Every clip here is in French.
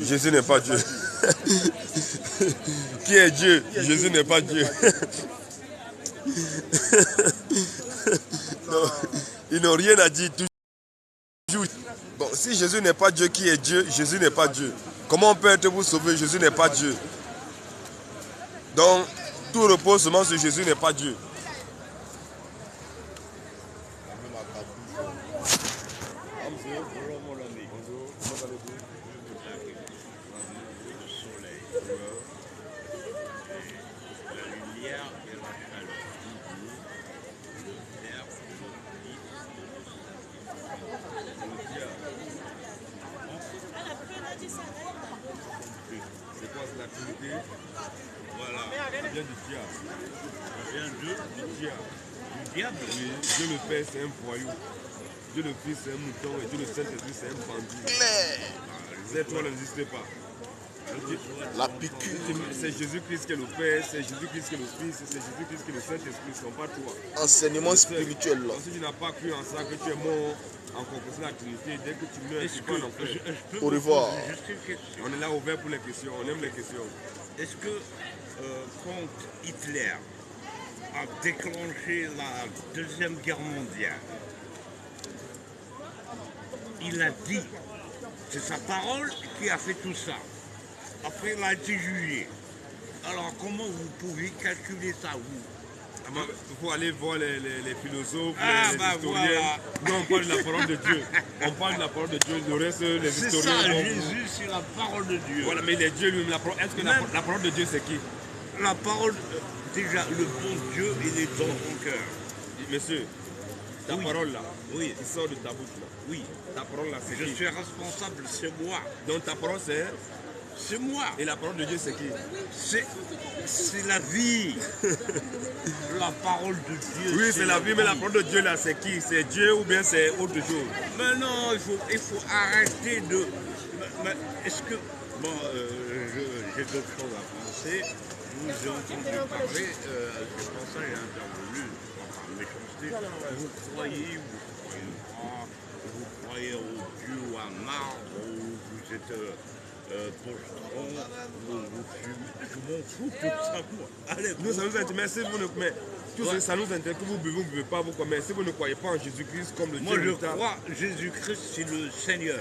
Jésus n'est pas Dieu. Qui est Dieu? Jésus n'est pas Dieu. Non, ils n'ont rien à dire. Toujours. Bon, si Jésus n'est pas Dieu, qui est Dieu? Jésus n'est pas Dieu. Comment on peut être vous sauver? Jésus n'est pas Dieu. Donc, tout repose seulement sur Jésus n'est pas Dieu. C'est quoi la Trinité? Voilà, ça vient du diable. Ça vient du diable. Du diable? Oui, Dieu le Père c'est un voyou. Dieu le Fils c'est un mouton et Dieu le Saint-Esprit c'est un bandit. Les étoiles n'existent pas. La piqûre. C'est Jésus-Christ qui est le Père, c'est Jésus-Christ qui est le Fils, c'est Jésus-Christ qui est le Saint-Esprit, ce ne sont pas toi. Enseignement spirituel là. Si tu n'as pas cru en ça, que tu es mort en confessant la Trinité, dès que tu meurs, tu vas en enfer. Au revoir. On est là ouvert pour les questions, on aime les questions. Est-ce que quand Hitler a déclenché la Deuxième Guerre mondiale, il a dit, c'est sa parole qui a fait tout ça. Après, il a été jugé. Alors, comment vous pouvez calculer ça, vous? Il faut aller voir les philosophes, les historiens. Voilà. Nous, on parle de la parole de Dieu. On parle de la parole de Dieu. Le reste, les historiens. C'est ça, Jésus, c'est la parole de Dieu. Voilà, mais il est Dieu lui-même. Est-ce que la parole de Dieu, c'est qui? La parole, déjà, le bon Dieu, il est dans ton cœur. Monsieur, ta parole là, oui, qui sort de ta bouche là. Oui. Ta parole là, c'est qui? Je suis responsable, c'est moi. Donc ta parole, c'est? C'est moi. Et la parole de Dieu, c'est qui? C'est la vie. La parole de Dieu. Oui, c'est la vie, mais la parole de Dieu, là, c'est qui? C'est Dieu ou bien c'est autre chose? Mais non, il faut arrêter de... Mais est-ce que... Bon, j'ai d'autres choses à penser. Je vous ai entendu parler, je pense que j'ai intervenu, enfin, méchanceté. Vous croyez pas, vous croyez au Dieu ou à marbre, ou vous êtes... pochetron, vous fumez, je m'en fous de ça, moi. Allez, nous, ça nous intéresse, mais si vous ne... Mais, tout ça nous intéresse, que vous buvez ou ne buvez pas, vous commettez. Si vous ne croyez pas en Jésus-Christ comme le Dieu de l'État... Moi, je crois Jésus-Christ, c'est le Seigneur.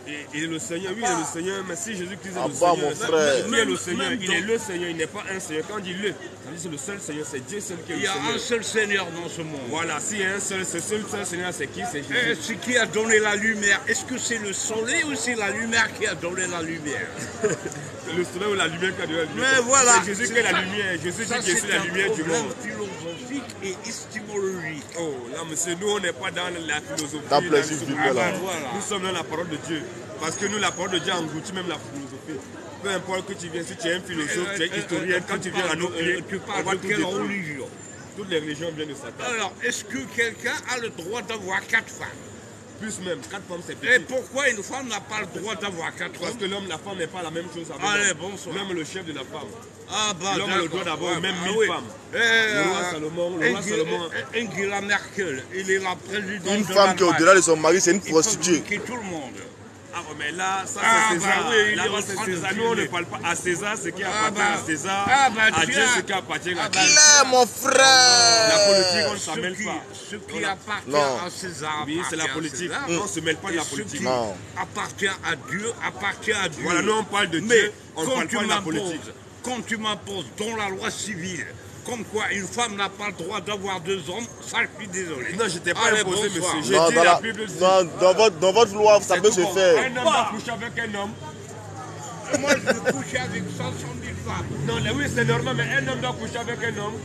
Il est le Seigneur, oui, il est le Seigneur, mais si Jésus-Christ est le Seigneur, mon frère. il est le Seigneur, il est le Seigneur, il n'est pas un Seigneur. Quand on dit le, ça veut dire c'est le seul Seigneur, c'est Dieu seul qui est le Seigneur. Il y a un seul Seigneur dans ce monde. Voilà, s'il y a un seul, ce seul Seigneur, c'est qui? C'est Jésus. C'est qui a donné la lumière? Est-ce que c'est le soleil ou c'est la lumière qui a donné la lumière? Le soleil ou la lumière qui a donné la lumière? Mais voilà. C'est Jésus qui est la lumière, Jésus dit que c'est la lumière du monde. Philosophique et épistémologique. Oh, là, monsieur, nous, on n'est pas dans la philosophie. Voilà. Nous sommes dans la parole de Dieu. Parce que nous, la parole de Dieu engloutit même la philosophie. Peu importe que tu viennes, si tu es un philosophe, tu es historien, quand tu viens à nos pieds, tu parles de quelle religion? Toutes les religions viennent de Satan. Alors, est-ce que quelqu'un a le droit d'avoir 4 femmes? Plus même, 4 femmes c'est petit. Et pourquoi une femme n'a pas le droit d'avoir 4 femmes? Parce que l'homme, la femme n'est pas la même chose avec Allez, bonsoir. L'homme est le chef de la femme. Ah bah l'homme a le droit d'avoir même 1000 femmes. Le roi Salomon. Angela Merkel, il est la présidente. Une femme qui est au-delà de son mari, c'est une prostituée. Qui tout le monde. Ah mais là, ça c'est César. Là, c'est César. Nous, on ne parle pas à César ce qui appartient à César, à Dieu ce qui appartient à Dieu. Claire, mon frère. La politique, on ne s'en mêle pas. Ce qui appartient à César. Oui, c'est la politique. On ne se mêle pas de la politique. Ce qui appartient à Dieu, appartent à Dieu. Voilà, nous on parle de Dieu, on ne parle pas de la politique. Quand tu m'imposes dans la loi civile, comme quoi une femme n'a pas le droit d'avoir 2 hommes, ça je suis désolé. Non, je t'ai pas imposé, monsieur. J'ai dit la Bible dit. Dans votre loi, ça peut se faire. Un homme doit coucher avec un homme. Moi, je veux coucher avec 500 000 femmes. Non, oui, c'est normal, mais un homme doit coucher avec un homme.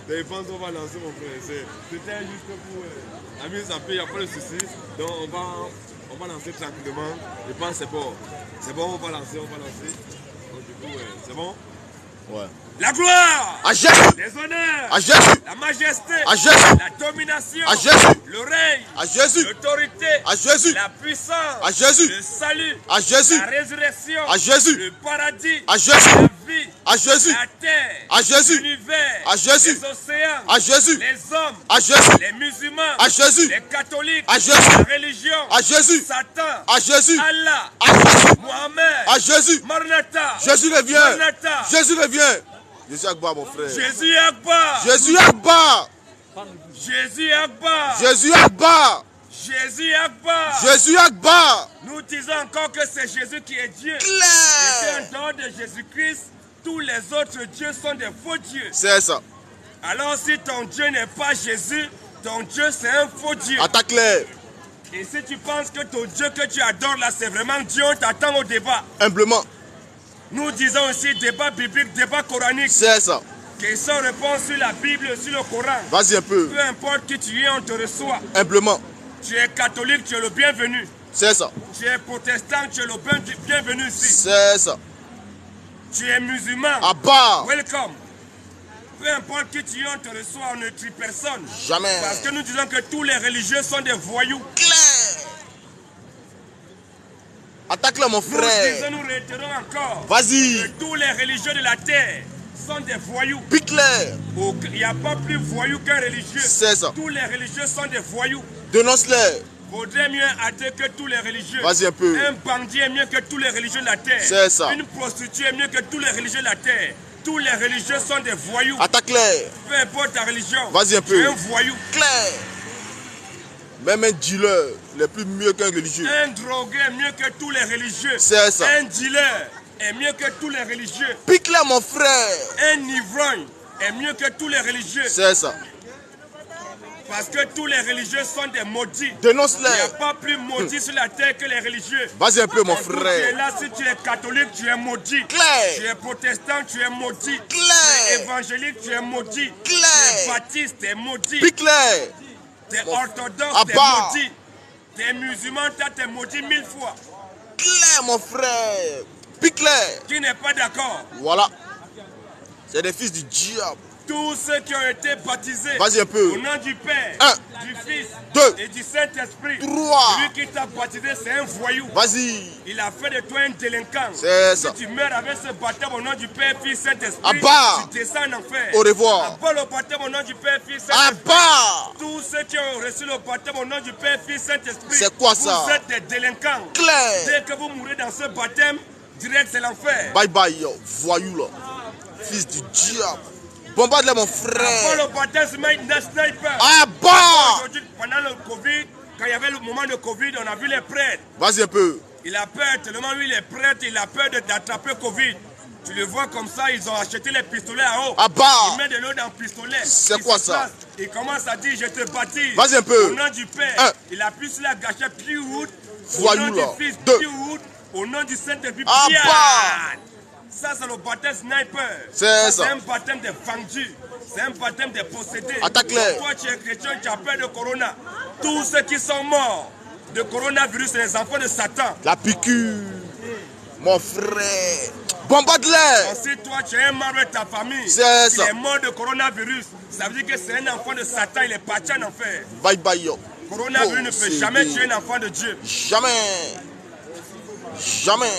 Je pense qu'on va lancer, mon frère. C'était juste pour la mise en paix, il n'y a pas de souci. Donc, on va lancer tranquillement. Je pense que c'est bon. C'est bon, on va lancer. Donc, du coup, c'est bon? Ouais. La gloire, à Jésus, les honneurs, à Jésus, la majesté, à Jésus, la domination, à Jésus, le règne, à Jésus, l'autorité, à Jésus, la puissance, à Jésus, le salut, à Jésus, la résurrection, à Jésus, le paradis, à Jésus, la vie, à Jésus, la terre, à Jésus, l'univers, à Jésus, les océans, à Jésus, les hommes, à Jésus, les musulmans, à Jésus, les catholiques, à Jésus, la religion, à Jésus, Satan, à Jésus, Allah, à Jésus, Mohamed, à Jésus. Maranatha, Jésus revient. Maranatha, Jésus revient. Jésus Akbar, mon frère. Jésus Akbar, Jésus Akbar. Jésus Akbar, Jésus Akbar. Jésus Akbar. Jésus Akbar. Nous disons encore que c'est Jésus qui est Dieu. Et Claire. qu'en dehors de Jésus-Christ, tous les autres dieux sont des faux dieux. C'est ça. Alors si ton Dieu n'est pas Jésus, ton Dieu c'est un faux Dieu. Attaque claire. Et si tu penses que ton Dieu que tu adores là, c'est vraiment Dieu, on t'attend au débat. Humblement. Nous disons aussi débat biblique, débat coranique. C'est ça. Question-réponse sur la Bible, sur le Coran. Vas-y un peu. Peu importe qui tu es, on te reçoit. Humblement. Tu es catholique, tu es le bienvenu. C'est ça. Tu es protestant, tu es le bienvenu ici. C'est ça. Tu es musulman, Abba. welcome. Peu importe qui tu es, on te reçoit, on ne tue personne. Jamais. Parce que nous disons que tous les religieux sont des voyous. Claire. Attaque-le, mon Nous disons, frère. nous réitérons encore Vas-y. que tous les religieux de la terre sont des voyous. Pique-les. Il n'y a pas plus voyou qu'un religieux. C'est ça. Tous les religieux sont des voyous. Dénonce-les. Vaudrait mieux athée que tous les religieux. Vas-y un peu. Un bandit est mieux que tous les religieux de la terre. C'est ça. Une prostituée est mieux que tous les religieux de la terre. Tous les religieux sont des voyous. Attaque-les. Peu importe ta religion. Vas-y un peu. Tu es un voyou. Claire. Même un dealer, n'est plus mieux qu'un religieux. Un drogué est mieux que tous les religieux. C'est ça. Un dealer est mieux que tous les religieux. Pique-les, mon frère. Un ivrogne est mieux que tous les religieux. C'est ça. Parce que tous les religieux sont des maudits. Il Dénonce-les. n'y a pas plus maudit sur la terre que les religieux. Vas-y un peu, mon Et d'où tu es frère. là, si tu es catholique, tu es maudit. Tu Claire. es protestant, tu es maudit. Tu es Claire. évangélique, tu es maudit. Tu es Claire. baptiste, tu es maudit. Pique-les. Tu es orthodoxe, tu es Abba. maudit. Tu es musulman, tu es maudit 1000 fois. Claire, mon frère. Pique-les. Qui n'est pas d'accord? Voilà. C'est des fils du diable. Tous ceux qui ont été baptisés Vas-y un peu. au nom du Père, Un. du Fils 2. et du Saint-Esprit. Trois. Celui qui t'a baptisé, c'est un voyou. Vas-y. Il a fait de toi un délinquant. C'est ça. Si tu meurs avec ce baptême au nom du Père, Fils, Saint-Esprit, Abba. tu descends en enfer. Au revoir. Abba le baptême au nom du Père, Fils, Saint-Esprit. Abba. Tous ceux qui ont reçu le baptême au nom du Père, Fils, Saint-Esprit, C'est quoi ça? vous êtes des délinquants. Claire. Dès que vous mourrez dans ce baptême, direct c'est l'enfer. Bye bye, yo. Voyou, là. Fils du diable. Bombarde-les, mon Abba frère. le baptême, c'est un sniper. Abba. Aujourd'hui, pendant le Covid, quand il y avait le moment de Covid, on a vu les prêtres. Vas-y un peu. Il a peur, tellement lui, les prêtres, il a peur d'attraper Covid. Tu le vois comme ça, ils ont acheté les pistolets à eau. Abba. Il met de l'eau dans le pistolet. C'est Il quoi se ça? place, il commence à dire, je te baptise. Vas-y un peu. Au nom du Père. Un. Il appuie sur la gâchette, plus haute. Au Voyou, nom là. du Fils, Deux. plus haute. Au nom du Saint-Esprit, Abba. Pierre. Ça, c'est le baptême sniper. C'est ça. C'est un baptême des vendus. C'est un baptême des possédés. Attaque-les. Toi, tu es chrétien, tu as peur de Corona. Tous ceux qui sont morts de coronavirus, c'est les enfants de Satan. La piqûre. Mon frère. Bombarde-les. Si toi, tu es un membre de ta famille, C'est il ça. est mort de coronavirus, ça veut dire que c'est un enfant de Satan, il est parti en enfer. Bye bye, yo. Coronavirus ne peut c'est jamais bien. tuer un enfant de Dieu. Jamais. Jamais.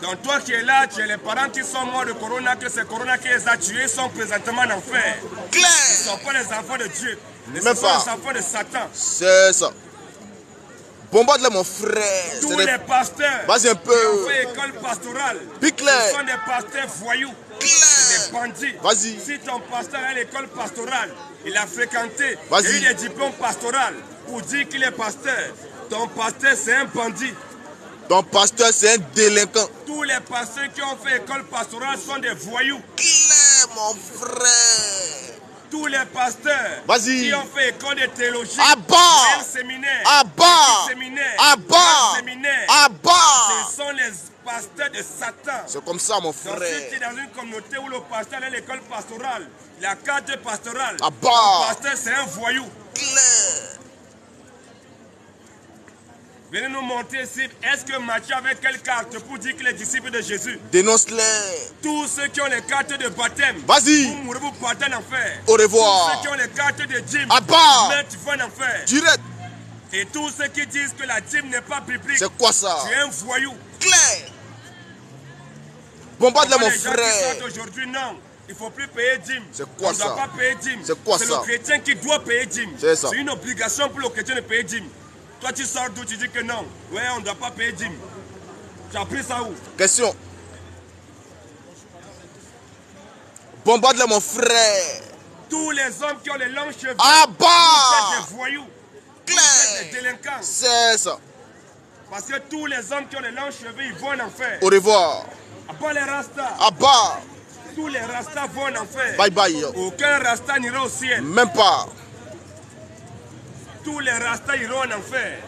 Donc toi qui es là, tu es les parents qui sont morts de Corona, que c'est Corona qui les a tués, sont présentement en enfer. Ce ne Claire. sont pas les enfants de Dieu, mais ce Même sont pas. les enfants de Satan. C'est ça. Bombarde-les, mon frère. Tous C'est des- les pasteurs Vas-y un qui ont peu. fait école pastorale, Pique-les. ce sont des pasteurs voyous. Claire. C'est des bandits. Vas-y. Si ton pasteur a l'école pastorale, il a fréquenté, il Vas-y. a eu des diplômes pastoraux pour dire qu'il est pasteur. Ton pasteur, c'est un bandit. Ton pasteur, c'est un délinquant. Tous les pasteurs qui ont fait école pastorale sont des voyous. Claire, mon frère. Tous les pasteurs Vas-y. qui ont fait école de théologie, Abba. un séminaire, Abba. petit séminaire, Abba. grand séminaire, Abba. ce sont les pasteurs de Satan. C'est comme ça, mon Donc frère. si tu es dans une communauté où le pasteur a l'école pastorale, la carte pastorale, Abba. ton pasteur c'est un voyou. Claire. Venez nous montrer ici, est-ce que Matthieu avait quelle carte pour dire qu'il est disciple de Jésus? Dénonce-les. Tous ceux qui ont les cartes de baptême, Vas-y. vous mourrez, vous partez en enfer. Au Tous revoir. ceux qui ont les cartes de dîme, Abba. mais tu vas en enfer. Direct. Et tous ceux qui disent que la dîme n'est pas biblique, C'est quoi ça? tu es un voyou. Clair. Bombarde-les, mon Les gens qui frère. sortent aujourd'hui, non. Il ne faut plus payer dîme. C'est quoi On ne doit ça? pas payer dîme. C'est quoi C'est ça? le chrétien qui doit payer dîme. C'est ça. C'est une obligation pour le chrétien de payer dîme. Toi, tu sors d'où tu dis que non. Ouais, on ne doit pas payer dîme. Tu as pris ça où? Question. Bombarde-les, mon frère. Tous les hommes qui ont les longs cheveux, Abba. vous êtes des voyous. Vous êtes Clair. des délinquants. C'est ça. Parce que tous les hommes qui ont les longs cheveux, ils vont en enfer. Au revoir. À part les rastas, Abba. tous les rastas vont en enfer. Bye bye. Aucun rasta n'ira au ciel. Même pas. Tous les rastas iront en enfer.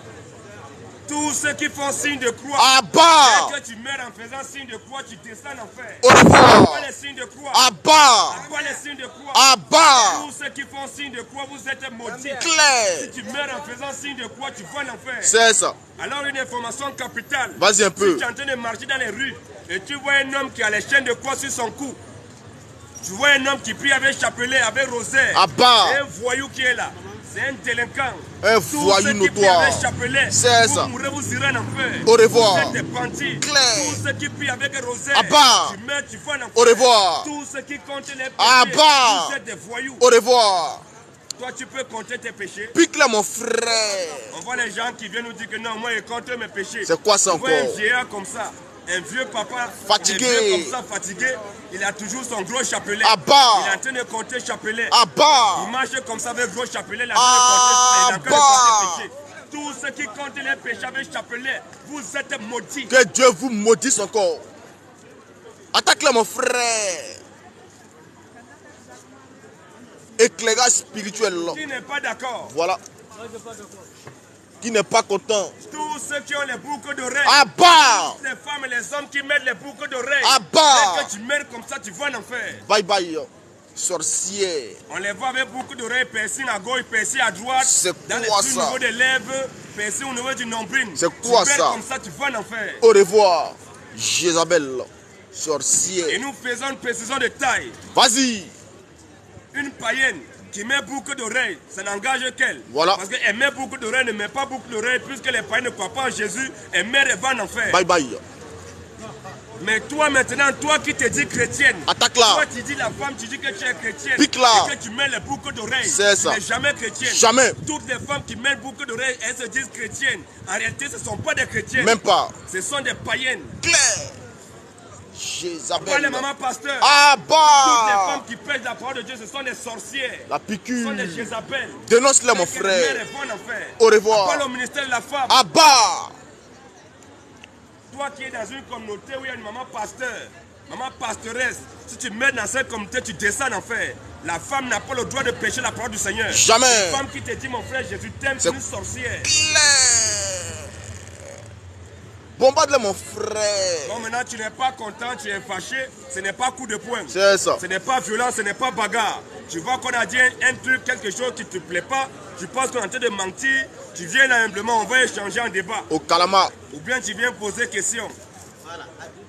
Tous ceux qui font signe de croix, Abba. dès que tu meurs en faisant signe de croix, tu descends en enfer. Au revoir. Pas les signes de croix. Abba. Pas les signes de croix. Abba. Tous ceux qui font signe de croix, vous êtes maudits. Clair. Si tu meurs en faisant signe de croix, tu vas en enfer. C'est ça. Alors une information capitale. Vas-y un Si peu. tu es en train de marcher dans les rues et tu vois un homme qui a les chaînes de croix sur son cou, tu vois un homme qui prie avec chapelet, avec rosaire, Abba. c'est un voyou qui est là. C'est un délinquant. Un Tous voyou ceux qui prient notoire. avec chapelet, C'est vous ça. mourrez, vous irez en enfer. Au revoir. Vous êtes des bandits. Clair. Tous ceux qui prient avec un rosaire, Abba. tu meurs, tu vas en enfer. Au revoir. Tous ceux qui comptent les péchés, Abba. vous êtes des voyous. Au revoir. Toi, tu peux compter tes péchés. Pique-les, mon frère. On voit les gens qui viennent nous dire que non, moi, je compte mes péchés. C'est quoi ça On voit un encore? vieillard comme ça, un vieux papa, Fatigué. un vieux comme ça, fatigué. Il a toujours son gros chapelet. Abba. Il est en train de compter chapelet. Abba. Il marche comme ça avec gros chapelet. Il est en train de compter péchés. Tous ceux qui comptent les péchés avec chapelet, vous êtes maudits. Que Dieu vous maudisse encore. Attaque-les, mon frère. Éclairage spirituel. Qui n'est pas d'accord? Voilà. Qui n'est pas content. Tous ceux qui ont les boucles d'oreilles. Abba. Les femmes et les hommes qui mettent les boucles d'oreilles. Abba. Dès que tu meurs comme ça, tu vas en enfer. Bye bye. Sorcier. On les voit avec beaucoup d'oreilles, piercing à gauche, piercing à droite. C'est dans quoi les ça? au niveau des lèvres, piercing au niveau du nombril. C'est quoi tu ça? Comme ça, tu vas en enfer. Au revoir. Jézabel. Et Sorcier. nous faisons une précision de taille. Vas-y. Une païenne qui met beaucoup d'oreilles, ça n'engage qu'elle. Voilà. Parce qu'elle met beaucoup d'oreilles, ne met pas beaucoup d'oreilles, puisque les païens ne croient pas en Jésus, elle meurt et va en enfer. Bye bye. Mais toi maintenant, toi qui te dis chrétienne, Attaque-la. toi tu dis la femme, tu dis que tu es chrétienne, Pique-la. et que tu mets les boucles d'oreilles, C'est ça. tu n'es jamais chrétienne. Jamais. Toutes les femmes qui mettent beaucoup d'oreilles, elles se disent chrétiennes. En réalité, ce ne sont pas des chrétiennes. Même pas. Ce sont des païennes. Clair. Pas Jézabel. les mamans pasteurs. Ah Toutes les Abba. femmes qui pêchent la parole de Dieu, ce sont des sorcières. La Ce piqûre. sont des Jézabel. Dénonce-les, mon Dès qu'elles meurent, frère. elles vont en enfer. Au revoir. Pas le ministère de la femme. Abba. Toi qui es dans une communauté où il y a une maman pasteur, maman pastoresse, si tu mets dans cette communauté, tu descends en enfer. La femme n'a pas le droit de pécher la parole du Seigneur. Jamais. Une femme qui te dit, mon frère, Jésus t'aime, c'est une sorcière. Clair. Bombarde-les, mon frère. Bon, maintenant, tu n'es pas content, tu es fâché, ce n'est pas coup de poing. C'est ça. Ce n'est pas violent, ce n'est pas bagarre. Tu vois qu'on a dit un truc, quelque chose qui ne te plaît pas, tu penses qu'on est en train de mentir, tu viens là humblement, on va échanger en débat. Au calama. Ou bien tu viens poser question.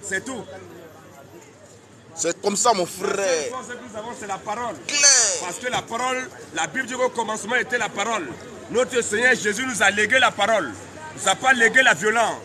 C'est tout. C'est comme ça, mon La frère. seule chose que nous avons, c'est la parole. Clair. Parce que la parole, la Bible dit qu'au commencement était la parole. Notre Seigneur Jésus nous a légué la parole. Il ne nous a pas légué la violence.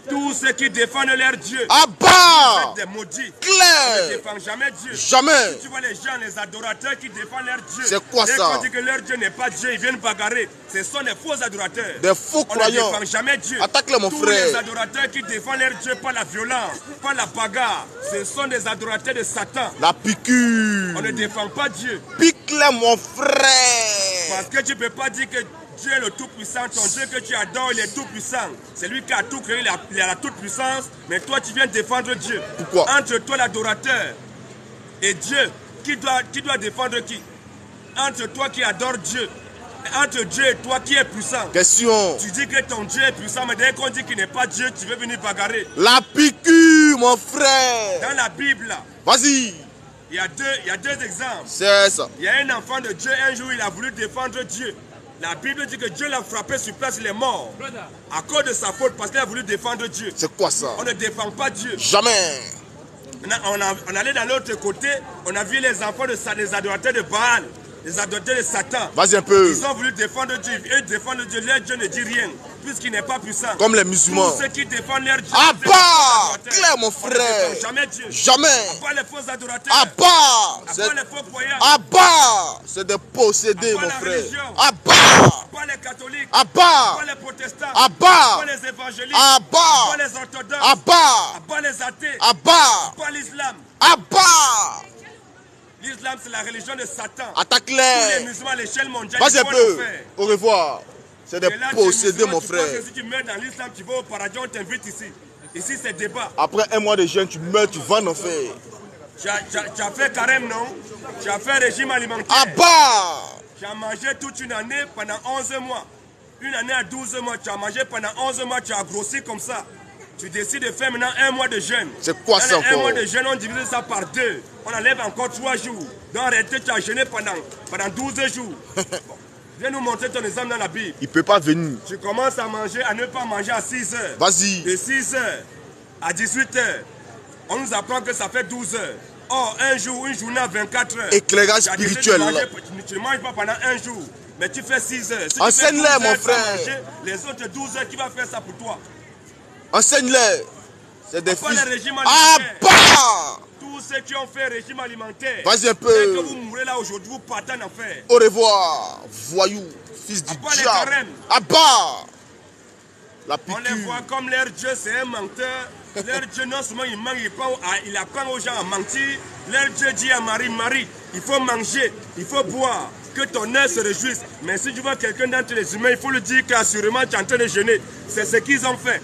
Tous ceux qui défendent leur Dieu, Abba. des maudits, ne Clair. défendent jamais Dieu. Jamais. Tu vois les gens, les adorateurs qui défendent leur Dieu. C'est quoi et ça? quand on dit que leur Dieu n'est pas Dieu, ils viennent bagarrer. Ce sont des faux adorateurs. Des faux On ne croyants. défend jamais Dieu. Attaque-le, mon Tous les frère. adorateurs qui défendent leur Dieu par la violence, par la bagarre, ce sont des adorateurs de Satan. La piqûre. On ne défend pas Dieu. Pique-les, mon frère. Parce que tu ne peux pas dire que Dieu est le Tout-Puissant. Ton Dieu que tu adores, il est Tout-Puissant. C'est lui qui a tout créé, il a la toute-puissance. Mais toi, tu viens défendre Dieu. Pourquoi? Entre toi, l'adorateur, et Dieu, qui doit défendre qui? Entre toi qui adore Dieu, entre Dieu et toi qui est puissant. Question. Tu dis que ton Dieu est puissant, mais dès qu'on dit qu'il n'est pas Dieu, tu veux venir bagarrer. La piqûre, mon frère. Dans la Bible, là, Vas-y. il y a deux exemples. C'est ça. Il y a un enfant de Dieu, un jour, il a voulu défendre Dieu. La Bible dit que Dieu l'a frappé sur place, il est mort. À cause de sa faute, parce qu'il a voulu défendre Dieu. C'est quoi ça? On ne défend pas Dieu. Jamais. On allait dans l'autre côté, on a vu les enfants des adorateurs de Baal, les adorateurs de Satan. Vas-y un peu. Ils ont voulu défendre Dieu. Eux défendent Dieu, leur Dieu ne dit rien, puisqu'il n'est pas puissant. Comme les musulmans. Tous ceux qui défendent leur Dieu. Abba! Claire mon frère. Jamais Dieu. Jamais. Abba les faux adorateurs. Abba! Abba les faux croyants. Abba! C'est des possédés, Abba mon la frère. religion. Abba! Pas les catholiques. Abba! Pas les protestants. Abba! Pas les évangéliques. Abba! Pas les orthodoxes. Abba! Pas les athées. Abba! Pas l'islam. Abba! L'islam, c'est la religion de Satan. Attaque Tous les claire. musulmans à l'échelle mondiale, Vas-y ils un vont peu. le faire. Au revoir. C'est des Et là, tu es possédés, musulman, mon tu penses frère. que si tu meurs dans l'islam, tu vas au paradis, on t'invite ici. Ici, c'est débat. Après un mois de jeûne, tu meurs, tu vas en enfer. Tu as fait carême, non? Tu as fait régime alimentaire. Abba! Tu as mangé toute une année pendant 11 mois. Une année à 12 mois. Tu as mangé pendant 11 mois, tu as grossi comme ça. Tu décides de faire maintenant un mois de jeûne. C'est quoi ça Un encore? mois de jeûne, on divise ça par 2. On enlève encore 3 jours. Donc en réalité, tu as jeûné pendant 12 jours. Bon. Viens nous montrer ton exemple dans la Bible. Il ne peut pas venir. Tu commences à manger, à ne pas manger à 6 heures. Vas-y. De 6 heures à 18 heures. On nous apprend que ça fait 12 heures. Or, un jour, une journée à 24 heures. Éclairage Tu as décidé de spirituel. manger, tu ne manges pas pendant un jour. Mais tu fais 6 heures. Si Enseigne-les, tu fais 12 mon heures sans frère. manger, les autres 12 heures, qui va faire ça pour toi? Enseigne-les. C'est des Pas fils. le régime alimentaire. Abba! Tous ceux qui ont fait régime alimentaire. Vas-y un peu. Dès que vous mourrez là aujourd'hui, vous partez en enfer. Au revoir. Voyou. Fils du Abba les diable. carèmes. Abba! La On les piqûre. voit comme leur Dieu, c'est un menteur. Leur Dieu, non seulement il ment, il apprend aux gens à mentir. Leur Dieu dit à Marie, Marie, il faut manger, il faut boire, que ton œil se réjouisse. Mais si tu vois quelqu'un d'entre les humains, il faut lui dire qu'assurément tu es en train de jeûner. C'est ce qu'ils ont fait.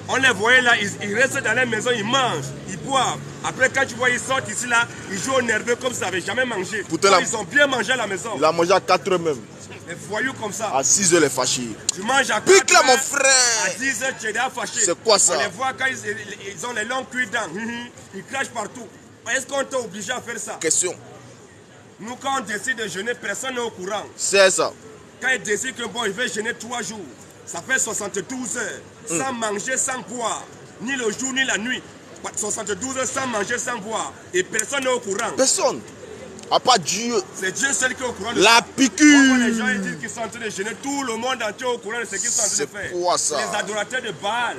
On les voyait là, ils restent dans la maison, ils mangent, ils boivent. Après, quand tu vois, ils sortent ici là, ils jouent au nerveux comme ça, ils n'avaient jamais mangé. Ils ont bien mangé à la maison. Il a mangé à 4 heures même. Les voyous comme ça. À 6 heures, les fâchés. Tu manges à 4 Pique là, heures, mon frère. à 10 heures, tu es déjà fâché. C'est quoi ça? On les voit quand ils ont les longs cuits dents. Ils crachent partout. Est-ce qu'on t'a obligé à faire ça? Question. Nous, quand on décide de jeûner, personne n'est au courant. C'est ça. Quand il décide que bon, il veut jeûner 3 jours, ça fait 72 heures, sans manger, sans boire, ni le jour, ni la nuit. 72 heures sans manger, sans boire. Et personne n'est au courant. Personne. À part Dieu. C'est Dieu seul qui est au courant de La ça. piqûre. Les gens ils disent qu'ils sont en train de jeûner. Tout le monde entier est au courant de ce qu'ils sont en train de faire. C'est quoi ça? Les adorateurs de Baal,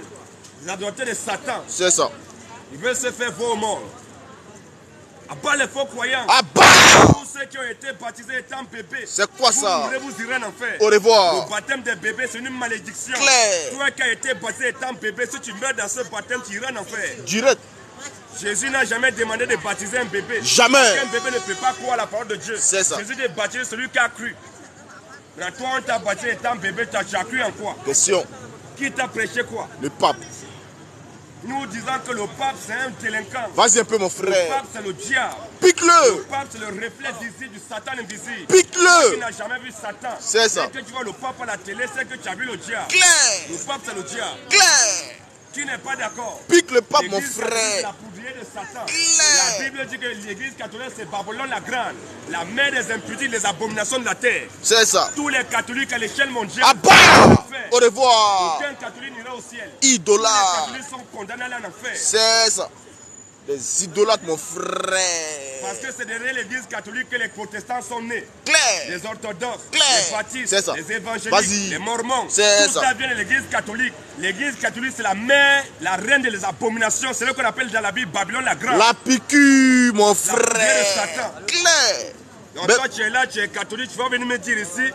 les adorateurs de Satan, C'est ça. ils veulent se faire voir au monde. À part les faux croyants, Abba! tous ceux qui ont été baptisés étant bébés, C'est quoi ça? vous mourrez, vous irez en enfer. Au revoir. Le baptême des bébés, c'est une malédiction. Claire. Toi qui as été baptisé étant bébé, si tu meurs dans ce baptême, tu iras en enfer. Direct. Jésus n'a jamais demandé de baptiser un bébé. Jamais. Un bébé ne peut pas croire à la parole de Dieu. C'est ça. Jésus est baptisé celui qui a cru. Mais toi, on t'a baptisé étant bébé, tu as cru en quoi? Question. Qui t'a prêché quoi? Le pape. Nous disons que le pape, c'est un délinquant. Vas-y un peu, mon Le frère. pape, c'est le diable. Pique-le. Le pape, c'est le reflet visible du Satan invisible. Pique-le. Tu n'as jamais vu Satan. C'est ça. Dès que tu vois le pape à la télé, c'est que tu as vu le diable. Claire. Le pape, c'est le diable. Claire. Tu n'es pas d'accord? Pique le pape, mon L'église catholique, c'est frère. la poudrière de Satan. Claire. La Bible dit que l'église catholique, c'est Babylone la grande, la mère des impudiques, des abominations de la terre. C'est ça. Tous les catholiques à l'échelle mondiale. Abba! Au revoir. Aucun catholique n'ira au ciel. Tous les Idolâtre. catholiques sont condamnés à aller en enfer. C'est ça. Les idolâtres, mon frère. Parce que c'est derrière l'église catholique que les protestants sont nés. Claire. Les orthodoxes, Claire. les baptistes, C'est ça. les évangéliques, Vas-y. les mormons. C'est Tout ça. ça vient de l'église catholique. L'église catholique, c'est la mère, la reine des abominations. C'est ce qu'on appelle dans la Bible Babylone la grande. La piqûre, mon poudrière de frère. Satan. Claire. Donc Ben- toi, tu es là, tu es catholique, tu vas venir me dire ici,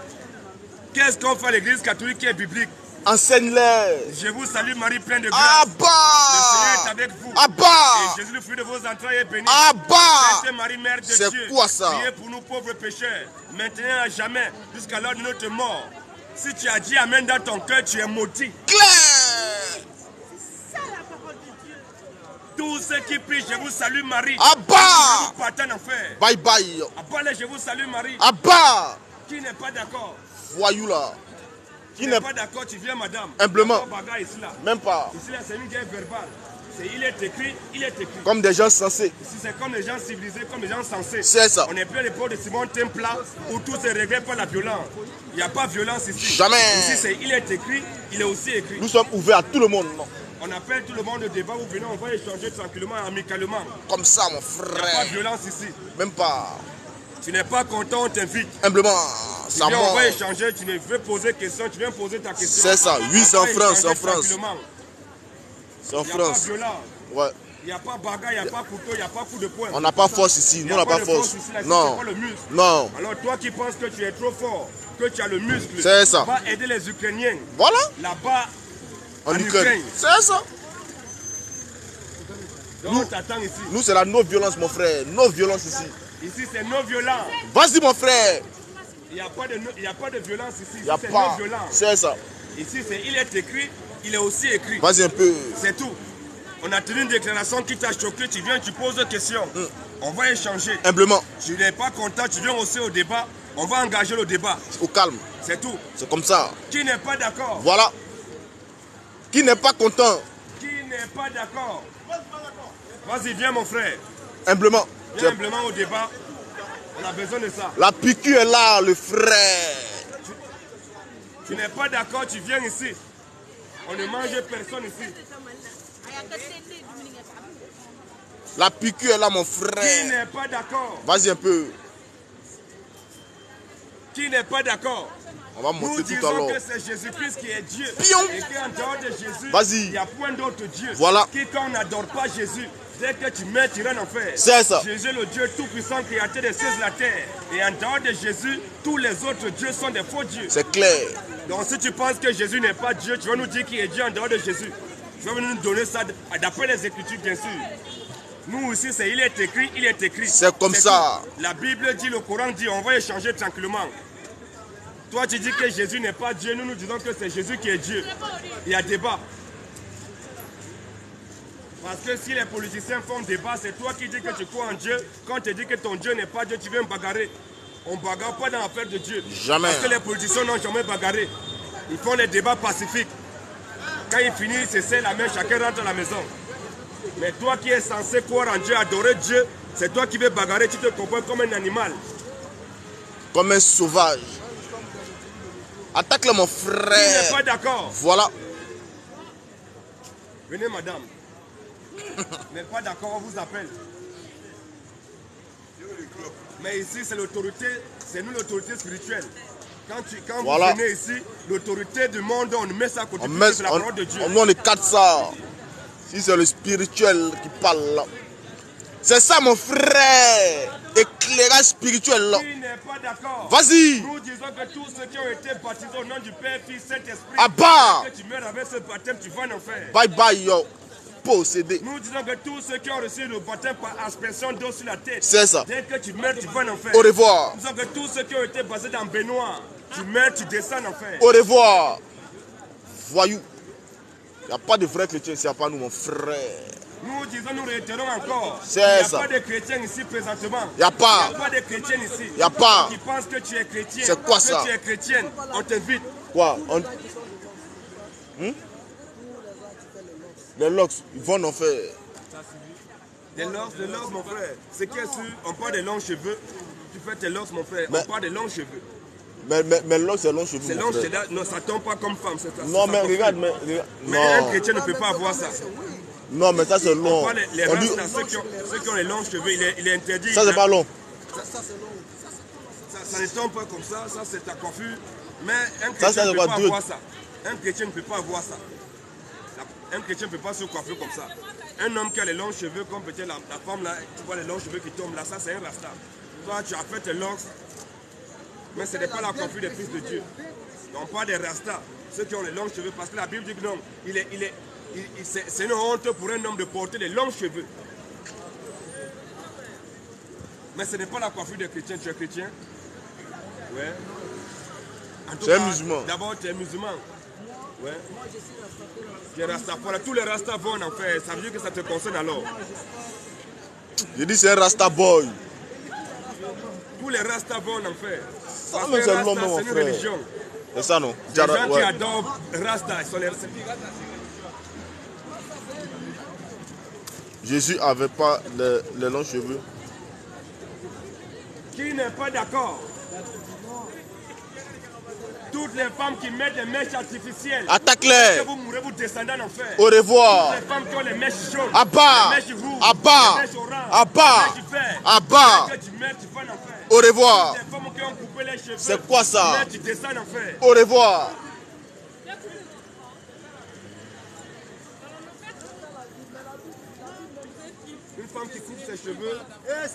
qu'est-ce qu'on fait à l'église catholique qui est biblique? Enseigne-les. Je vous salue Marie, pleine de grâce. Le Seigneur est Abba. avec vous. Abba. Et Jésus, le fruit de vos entrailles, est béni. Abba. Sainte Marie, Mère de C'est Dieu, quoi ça? priez pour nous pauvres pécheurs, maintenant à jamais, jusqu'à l'heure de notre mort. Si tu as dit Amen dans ton cœur, tu es maudit. Claire. Tous ceux qui prient, je vous salue Marie. Abba. Je vous pardonne en enfer. Bye bye. Abba, je vous salue Marie. Abba. Qui n'est pas d'accord? Voyou là. Qui Qui n'est n'est pas d'accord, tu viens madame. Humblement. Ton bagage ici là. même pas. Ici là, c'est une guerre verbale. Il est écrit, il est écrit. Comme des gens sensés. Si c'est comme les gens civilisés, comme les gens sensés. C'est ça. On n'est plus à l'époque de Simon Templa où tout est réglé par la violence. Il n'y a pas de violence ici. Jamais. Ici, il est écrit, il est aussi écrit. Nous sommes ouverts à tout le monde. Non. On appelle tout le monde au débat, vous venez, on va échanger tranquillement, amicalement. Comme ça, mon Il n'y a pas frère. de violence ici. Même pas. Tu n'es pas content, on t'invite. Humblement. Tu Ça viens, on monte. va échanger, tu veux poser question, tu viens poser ta question. C'est ça. Oui, c'est en On va France, c'est en échanger France. tranquillement. C'est en Il n'y a pas de France. violence. Ouais. Il n'y a pas bagarre, il n'y a pas couteau, il n'y a pas coup de poing. On n'a pas force ici. Nous, on n'a pas force. Ici, là, Non. c'est pas le muscle. Non. Alors toi qui penses que tu es trop fort, que tu as le muscle, C'est ça. va aider les Ukrainiens Voilà. là-bas En en Ukraine. Ukraine. C'est ça. Donc on t'attend ici. Nous, c'est la non-violence, mon frère. Non-violence ici. Ici c'est non violent. Vas-y, mon frère. Il n'y a pas de violence ici. Il n'y a Ici, c'est non pas. violent. C'est ça. Ici il est écrit, il est aussi écrit. Vas-y un peu. C'est tout. On a tenu une déclaration qui t'a choqué, tu viens, tu poses des questions. On va échanger. Humblement. Tu n'es pas content, tu viens aussi au débat. On va engager le débat. Au calme. C'est tout. C'est comme ça. Qui n'est pas d'accord? Voilà. Qui n'est pas content? Qui n'est pas d'accord? Vas-y, viens mon frère. Humblement. Viens humblement au débat. On a besoin de ça. La piqûre est là, le frère. Tu n'es pas d'accord, tu viens ici. On ne mange personne ici. La piqûre est là, mon Qui frère. n'est pas d'accord? Vas-y un peu. Qui n'est pas d'accord? On va Nous monter tout à disons l'heure. que c'est Jésus-Christ qui est Dieu. Pion. Et qu'en dehors de Jésus, Vas-y. il n'y a point d'autre Dieu. Voilà. Quiconque n'adore pas Jésus, dès que tu meurs, tu iras en enfer. C'est ça. Jésus est le Dieu tout-puissant, créateur des cieux et de la terre. Et en dehors de Jésus, tous les autres dieux sont des faux dieux. C'est clair. Donc si tu penses que Jésus n'est pas Dieu, tu vas nous dire qu'il est Dieu en dehors de Jésus. Tu vas nous donner ça d'après les Écritures, bien sûr. Nous ici, il est écrit, il est écrit. C'est comme ça. Tout. La Bible dit, le Coran dit, on va échanger tranquillement. Toi, tu dis que Jésus n'est pas Dieu, nous disons que c'est Jésus qui est Dieu. Il y a débat. Parce que si les politiciens font débat, c'est toi qui dis que tu crois en Dieu. Quand tu dis que ton Dieu n'est pas Dieu, tu viens me bagarrer. On ne bagarre pas dans l'affaire de Dieu. Jamais. Parce que les politiciens n'ont jamais bagarré. Ils font les débats pacifiques. Quand ils finissent, ils se serrent la main, chacun rentre à la maison. Mais toi qui es censé croire en Dieu, adorer Dieu, c'est toi qui veux bagarrer, tu te comprends comme un animal. Comme un sauvage. Attaque-le, mon Tu n'es frère. pas d'accord? Voilà. Venez, madame. Vous n'êtes pas d'accord, on vous appelle. Mais ici, c'est l'autorité, c'est nous l'autorité spirituelle. Quand Voilà. vous venez ici, l'autorité du monde, on met ça à côté, On met, c'est la parole de Dieu. on écarte ça. Si c'est le spirituel qui parle là. C'est ça, mon frère. Éclairage spirituel là. Qui n'est pas d'accord? Vas-y. Nous disons que tous ceux qui ont été baptisés au nom du Père, Fils, Saint-Esprit, À bas. que tu meurs avec ce baptême, tu vas en enfer. Bye bye, yo. Possédé. Nous disons que tous ceux qui ont reçu le baptême par aspersion d'eau sur la tête, C'est ça. dès que tu meurs, tu vas en enfer. Au revoir. Nous disons que tous ceux qui ont été basés dans Benoît, tu meurs, tu descends en enfer. Au revoir. Voyou. Il n'y a pas de vrais chrétiens ici, il n'y a pas nous, mon frère. Nous disons, nous réitérons encore. C'est il n'y a ça. pas de chrétiens ici présentement. Il n'y a pas. Il n'y a pas de chrétiens ici. Il n'y a pas. Qui pensent que tu es chrétien. C'est quoi que ça? tu es chrétienne. On t'invite. Quoi Les locks, ils vont en faire. Des locks, mon frère. C'est que si on parle des longs cheveux, tu fais tes locks, mon frère. Mais- On parle des longs cheveux. Mais locks, c'est long cheveux. C'est mon long, frère. c'est là. Non, ça tombe pas comme femme. Non, mais ça regarde, confie. mais Mais un non. chrétien ne peut pas avoir ça. Non, mais ça c'est long. Moi, les On dit- rastas, ceux qui ont les longs cheveux, il est interdit. Ça c'est pas long. Ça ne tombe pas comme ça, ça c'est ta coiffure. Mais un Ça, chrétien c'est ne peut quoi, pas Dieu? avoir ça. Un chrétien ne peut pas avoir ça. Un chrétien ne peut pas se coiffer comme ça. Un homme qui a les longs cheveux, comme peut-être la femme là, tu vois les longs cheveux qui tombent là, ça c'est un rasta. Toi tu as fait tes locks, mais ce n'est pas la coiffure des fils de Dieu. Donc, on parle des rastas, ceux qui ont les longs cheveux, parce que la Bible dit que non, c'est une honte pour un homme de porter les longs cheveux. Mais ce n'est pas la coiffure des chrétiens, tu es chrétien? Ouais. En tout C'est un cas, musulman. D'abord, tu es musulman. Ouais. Tu es rastafari. Tous les rastas vont en enfer. Ça veut dire que ça te concerne alors. Je dis c'est un Rasta boy. Tous les rastas vont en enfer. Ça, Parce mais que c'est rasta, long, mon c'est une frère. religion. C'est ça non? Les gens qui Ouais. adorent rasta, ils sont les... Jésus n'avait pas les longs cheveux. Qui n'est pas d'accord? Toutes les femmes qui mettent des mèches artificielles. Attaque-les. Que vous mourrez, vous descendez en enfer. Au revoir. Toutes les femmes qui ont les mèches jaunes, Abba. les mèches rouges, Abba. les mèches oranges, Abba. les mèches vertes. Abba. Que tu mets, tu vas en enfer. Au revoir. Toutes les femmes qui ont coupé les cheveux. C'est quoi ça? Tu descends en enfer. Au revoir. Une femme qui coupe ses cheveux.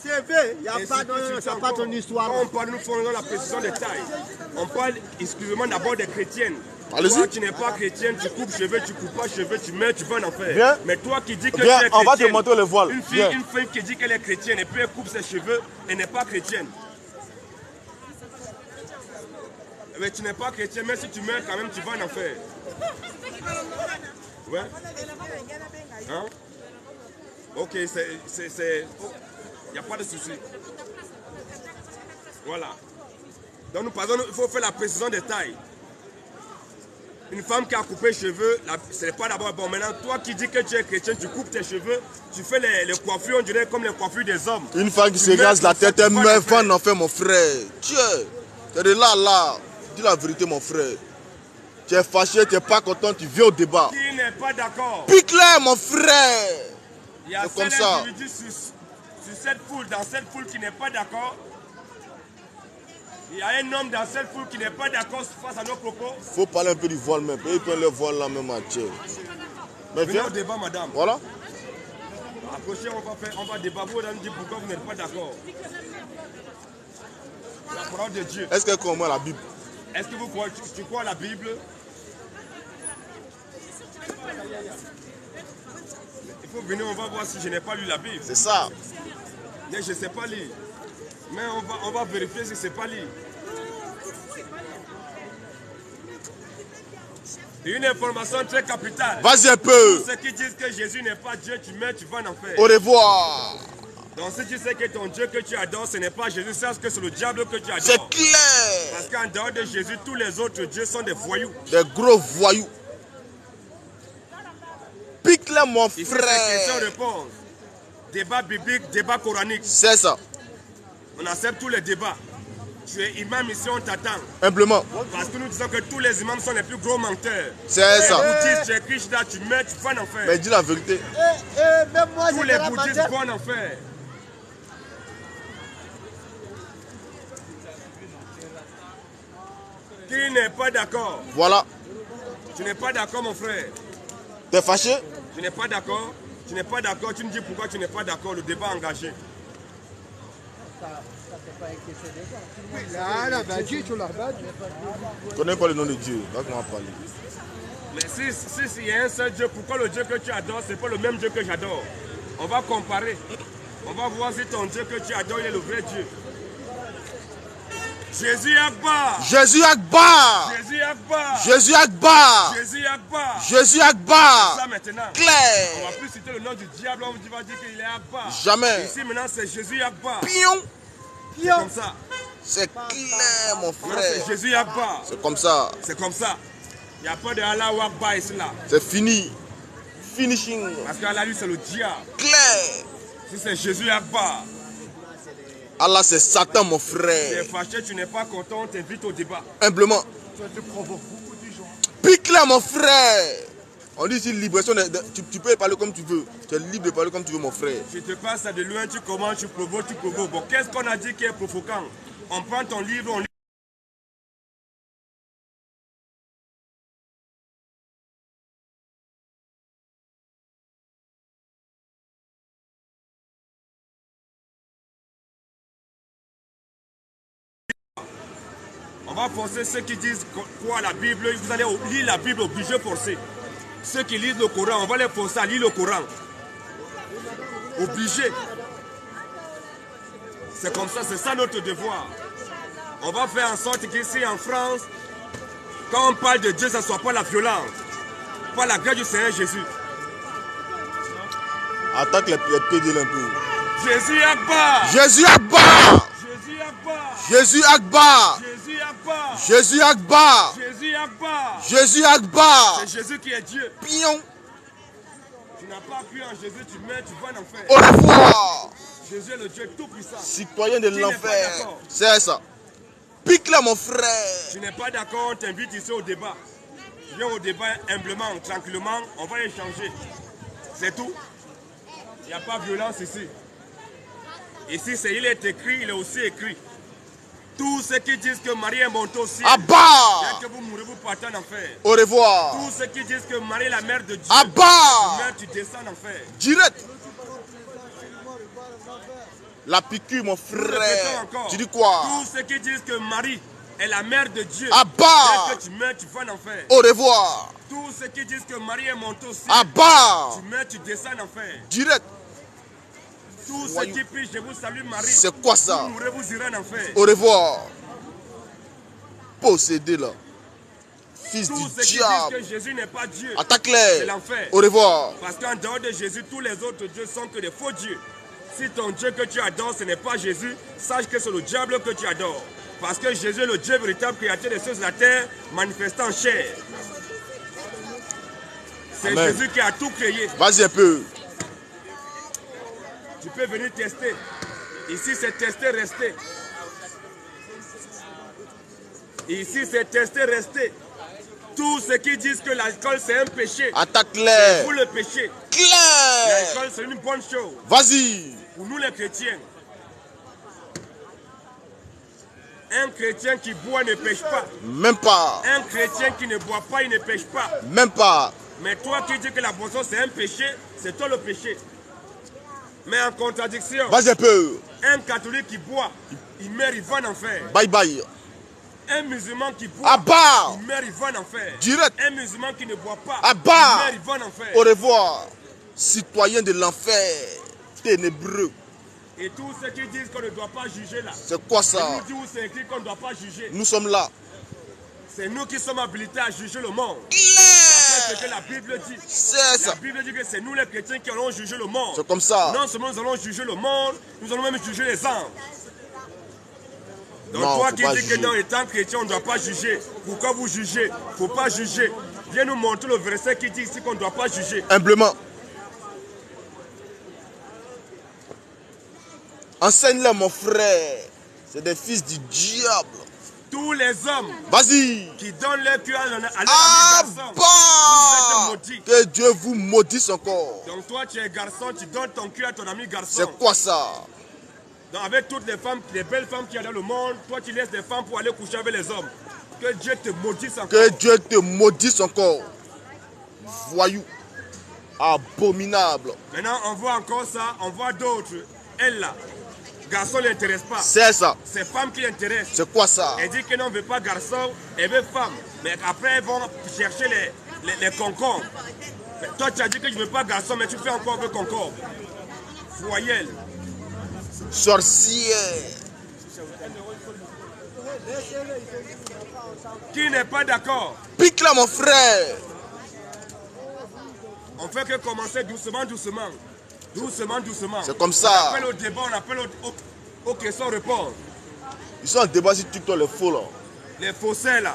Il n'y a pas ton histoire. Quand on parle, nous faisons la précision des tailles. On parle exclusivement d'abord des chrétiennes. Allez-y. Toi, tu n'es pas chrétienne, tu coupes cheveux, tu coupes pas cheveux, tu mets, tu vas en enfer. Viens. Mais toi qui dis que Viens, tu es on va te chrétienne, montrer le voile. une Viens. fille qui dit qu'elle est chrétienne et puis elle coupe ses cheveux, elle n'est pas chrétienne. Mais tu n'es pas chrétien, mais si tu meurs quand même, tu vas en enfer. Ouais. Hein? Ok, il n'y a pas de souci. Voilà. Donc nous parlons, il faut faire la précision des tailles. Une femme qui a coupé les cheveux, ce n'est pas d'abord bon. Maintenant, toi qui dis que tu es chrétien, tu coupes tes cheveux, tu fais les coiffures, on dirait comme les coiffures des hommes. Une femme qui se rase la tête, elle meurt, va en enfer, mon frère. Tiens, tu es de là. Dis la vérité, mon frère. Tu es fâché, tu n'es pas content, tu viens au débat. Qui n'est pas d'accord? Pique-les, mon frère. Il y a comme ça. Individus sur cette foule, dans cette foule qui n'est pas d'accord. Il y a un homme dans cette foule qui n'est pas d'accord face à nos propos. Il faut parler un peu du voile même. Ils prennent le voile là même à Tchè. Mais Venez viens. au débat, madame. Voilà. Approchez, on va débattre. Vous allez me dire pourquoi vous n'êtes pas d'accord. La parole de Dieu. Est-ce qu'elle croit au moins la Bible? Est-ce que vous croyez, tu crois à la Bible? Il faut venir, on va voir si je n'ai pas lu la Bible. C'est ça. Mais je ne sais pas lire. Mais on va vérifier si ce n'est pas lire. Une information très capitale. Vas-y un peu. Ceux qui disent que Jésus n'est pas Dieu, tu mets, tu vas en enfer. Au revoir. Donc si tu sais que ton Dieu que tu adores, ce n'est pas Jésus, sache que c'est le diable que tu C'est adores. clair. Parce qu'en dehors de Jésus, tous les autres dieux sont des voyous. Des gros voyous. Pique-les, mon Ici, c'est question frère. réponse. Débat biblique, débat coranique. C'est ça. On accepte tous les débats. Tu es imam ici, on t'attend. Humblement. Parce que nous disons que tous les imams sont les plus gros menteurs. C'est Les ça. bouddhistes, tu es Krishna, tu mets, tu vas en enfer. Mais dis la vérité. Même moi, Tous les bouddhistes vont en enfer. Qui n'est pas d'accord? Voilà. Tu n'es pas d'accord, mon frère. T'es fâché? Tu n'es pas d'accord? Tu n'es pas d'accord? Tu me dis pourquoi tu n'es pas d'accord? Le débat engagé. Tu connais pas le nom de Dieu. Va comment parler. Mais si il y a un seul Dieu, pourquoi le Dieu que tu adores, ce n'est pas le même Dieu que j'adore? On va comparer. On va voir si ton Dieu que tu adores, il est le vrai Dieu. Jésus Akbar! Jésus Akbar. Jésus Akbar! Jésus Akbar. Jésus Akbar! Jésus Akbar. Ça maintenant. On Clair. va plus citer le nom du diable, on va dire qu'il est Akbar. Jamais. Ici maintenant c'est Jésus Akbar. Pion. C'est comme ça. C'est clair, mon Maintenant frère. c'est Jésus Akbar. C'est comme ça. C'est comme ça. Il n'y a pas de Allah Akbar ici là. C'est fini. Finishing. Parce qu'Allah lui c'est le diable. Clair. Si c'est Jésus Akbar, Allah, c'est Satan, mon tu es frère. fâché, tu n'es pas content, on t'invite au débat. Humblement. Pique-les, mon frère. On dit ici libération. Tu peux parler comme tu veux. Tu es libre de parler comme tu veux, mon frère. Tu te passes de loin, tu commences, tu provoques, tu provoques. Bon, qu'est-ce qu'on a dit qui est provoquant? On prend ton livre, on lit. On va forcer ceux qui disent quoi la Bible, vous allez lire la Bible obligé forcer. Ceux qui lisent le Coran, on va les forcer à lire le Coran. Obligé. C'est comme ça, c'est ça notre devoir. On va faire en sorte qu'ici en France, quand on parle de Dieu, ce ne soit pas la violence, pas la grâce du Seigneur Jésus. Attaque les pédales un peu. Jésus Akbar! Jésus Akbar. Jésus Akbar! Jésus Akbar. Jésus Akbar! Jésus Akbar. Jésus Akbar! Jésus Akbar. C'est Jésus qui est Dieu. Pion. Tu n'as pas cru en Jésus, tu meurs, tu vas en enfer. Au revoir. Jésus est le Dieu tout-puissant. Citoyen de Qui n'est l'enfer. pas d'accord? C'est ça. Pique-la, mon frère. Tu n'es pas d'accord, on t'invite ici au débat. Tu viens au débat humblement, tranquillement, on va échanger. C'est tout. Il n'y a pas de violence ici. Ici, il est écrit, il est aussi écrit. Tous ceux qui disent que Marie est montée au ciel, Abba. dès que vous mourrez, vous partez en enfer. Au revoir. Tous ceux qui disent que Marie est la mère de Dieu, Abba. tu meurs, tu descends en enfer. Direct. La piqûre, mon Répétons frère. encore. Tu dis quoi? Tous ceux qui disent que Marie est la mère de Dieu, Abba. dès que tu meurs, tu vas en enfer. Au revoir. Tous ceux qui disent que Marie est montée au ciel, Abba. tu meurs, tu descends en enfer. Direct. Tous ceux qui prient, je vous salue Marie. C'est quoi ça? Vous mourrez, vous irez en enfer. Au revoir. Possédé là. Fils Tous du ceux qui disent diable. que Jésus n'est pas Dieu, c'est Attaque-les. l'enfer. Au revoir. Parce qu'en dehors de Jésus, tous les autres dieux sont que des faux dieux. Si ton Dieu que tu adores, ce n'est pas Jésus, sache que c'est le diable que tu adores. Parce que Jésus est le Dieu véritable créateur des cieux et de la terre, manifesté en chair. C'est Amen. Jésus qui a tout créé. Vas-y un peu. Tu peux venir tester. Ici, c'est tester, rester. Ici, c'est tester, rester. Tous ceux qui disent que l'alcool, c'est un péché, Attaque-les. pour le péché. Claire. L'alcool, c'est une bonne chose. Vas-y. Pour nous, les chrétiens. Un chrétien qui boit ne pêche pas. Même pas. Un chrétien qui ne boit pas, il ne pêche pas. Même pas. Mais toi qui dis que la boisson, c'est un péché, c'est toi le péché. Mais en contradiction, Vas-y un peu. un catholique qui boit, il meurt, il va en enfer. Bye bye. Un musulman qui boit, Abba. il meurt, il va en enfer. Direct. Un musulman qui ne boit pas, Abba. il meurt, il va en enfer. Au revoir. Citoyen de l'enfer. Ténébreux. Et tous ceux qui disent qu'on ne doit pas juger là, C'est quoi je ça? nous dis où c'est écrit qu'on ne doit pas juger. Nous sommes là. C'est nous qui sommes habilités à juger le monde. C'est ce que Claire. la Bible dit. C'est La ça. Bible dit que c'est nous les chrétiens qui allons juger le monde. C'est comme ça. Non seulement nous allons juger le monde, nous allons même juger les anges. Donc Non, toi faut qui pas dis que juger. non, étant chrétien, on ne doit pas juger. Pourquoi vous jugez? Il ne faut pas juger. Viens nous montrer le verset qui dit ici qu'on ne doit pas juger. Humblement. Enseigne-le, mon frère. C'est des fils du diable. Tous les hommes Vas-y. qui donnent leur cœur à leur ami garçon, vous Abba. êtes maudits. Que Dieu vous maudisse encore. Donc toi tu es garçon, tu donnes ton cœur à ton ami garçon. C'est quoi ça? Donc avec toutes les femmes, les belles femmes qu'il y a dans le monde, toi tu laisses des femmes pour aller coucher avec les hommes. Que Dieu te maudisse encore. Que Dieu te maudisse encore. Voyou. Abominable. Maintenant on voit encore ça, on voit d'autres. Elle là, garçon ne l'intéresse pas. C'est ça. C'est femme qui l'intéresse. C'est quoi ça? Elle dit que non, on ne veut pas garçon, elle veut femme. Mais après, elles vont chercher les concombres. Mais toi, tu as dit que je ne veux pas garçon, mais tu fais encore avec concombre. Voyelle. Sorcière. Qui n'est pas d'accord? Pique là, mon frère. On fait que commencer doucement, doucement. Doucement, doucement. C'est comme On ça. appelle au débat, on appelle aux questions-réponses. Ils sont en débat sur TikTok, les faux là. Les faussaires là.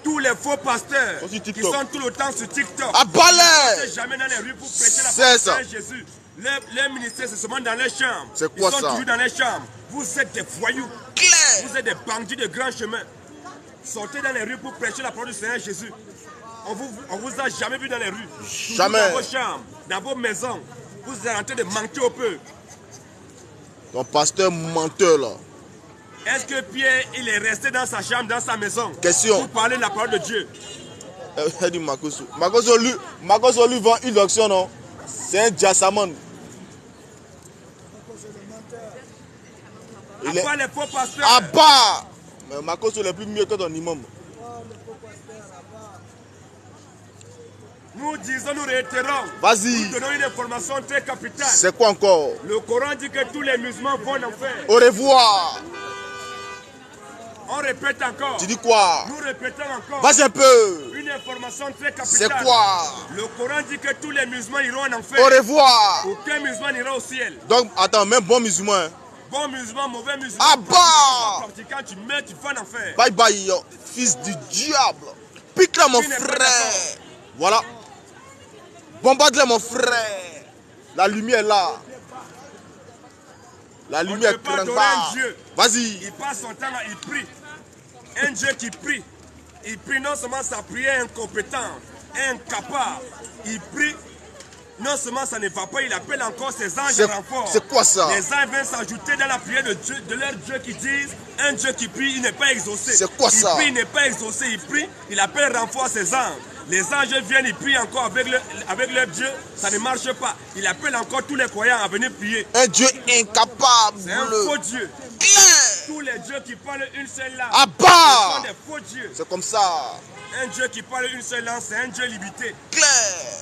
Tous les faux pasteurs Sur qui TikTok. sont tout le temps sur TikTok. À Ils ne balai. passent jamais dans les rues pour prêcher la C'est parole de ça. Seigneur Jésus. Leur ministère, c'est seulement dans les chambres. C'est quoi Ils sont ça? toujours dans les chambres. Vous êtes des voyous. Claire. Vous êtes des bandits de grand chemin. Sortez dans les rues pour prêcher la parole du Seigneur Jésus. On vous a jamais vu dans les rues. Toujours Jamais. dans vos chambres, dans vos maisons. Vous êtes en train de manquer au peu. Ton pasteur menteur là. Est-ce que Pierre, il est resté dans sa chambre, dans sa maison, Question. pour parler de la parole de Dieu? Elle dit Makoso. Makoso lui vend une auction, non? C'est un diasaman. À Il est part les faux pasteurs, à bas. Mais Makoso est plus mieux que ton imam. nous disons, nous réitérons. Vas-y. Nous donnons une information très capitale. C'est quoi encore? Le Coran dit que tous les musulmans vont en enfer. Au revoir. On répète encore. Tu dis quoi? Nous répétons encore. Vas-y un peu. Une information très capitale. C'est quoi? Le Coran dit que tous les musulmans iront en enfer. Au revoir. Aucun musulman n'ira au ciel. Donc, attends, même bon musulman. Bon musulman, mauvais musulman. Ah bah! Pratiquant, tu mets, tu vas en enfer. Bye bye, yo. Fils du diable. Pique là, mon Qui n'est pas frère. d'accord? Voilà. Bombarde-les, mon frère. La lumière est là. La On ne lumière peut pas craint adorer pas. un Dieu. Vas-y. Il passe son temps là, il prie. Un Dieu qui prie. Il prie non seulement sa prière incompétente, incapable. Il prie. Non seulement ça ne va pas, il appelle encore ses anges en renfort. C'est quoi ça? Les anges viennent s'ajouter dans la prière de Dieu, de leur Dieu qui disent un Dieu qui prie, il n'est pas exaucé. C'est quoi ça? Il prie, il n'est pas exaucé, il prie, il appelle renfort ses anges. Les anges viennent, ils prient encore avec leur Dieu, ça ne marche pas. Il appelle encore tous les croyants à venir prier. Un Dieu incapable. C'est un faux Dieu. Claire. Tous les dieux qui parlent une seule langue Abba. sont des faux dieux. C'est comme ça. Un Dieu qui parle une seule langue, c'est un Dieu limité. Claire.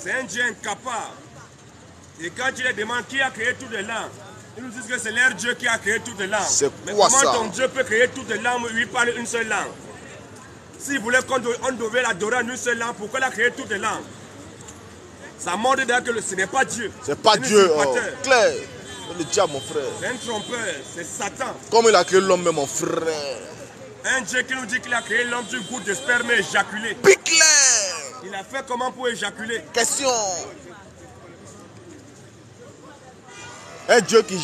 C'est un Dieu incapable. Et quand tu les demandes qui a créé toutes les langues, ils nous disent que c'est leur Dieu qui a créé toutes les langues. C'est Mais quoi comment ça? ton Dieu peut créer toutes les langues et lui parle une seule langue? S'il voulait qu'on devait l'adorer en une seule langue, pourquoi il a créé toutes les langues? Ça montre d'ailleurs que ce n'est pas Dieu. C'est pas un Dieu. usurpateur. Claire. C'est le diable, mon frère. C'est un trompeur, c'est Satan. Comme il a créé l'homme, mon frère. Un Dieu qui nous dit qu'il a créé l'homme d'une goutte de sperme éjaculé. Puis clair. Il a fait comment pour éjaculer? Question. Un Dieu qui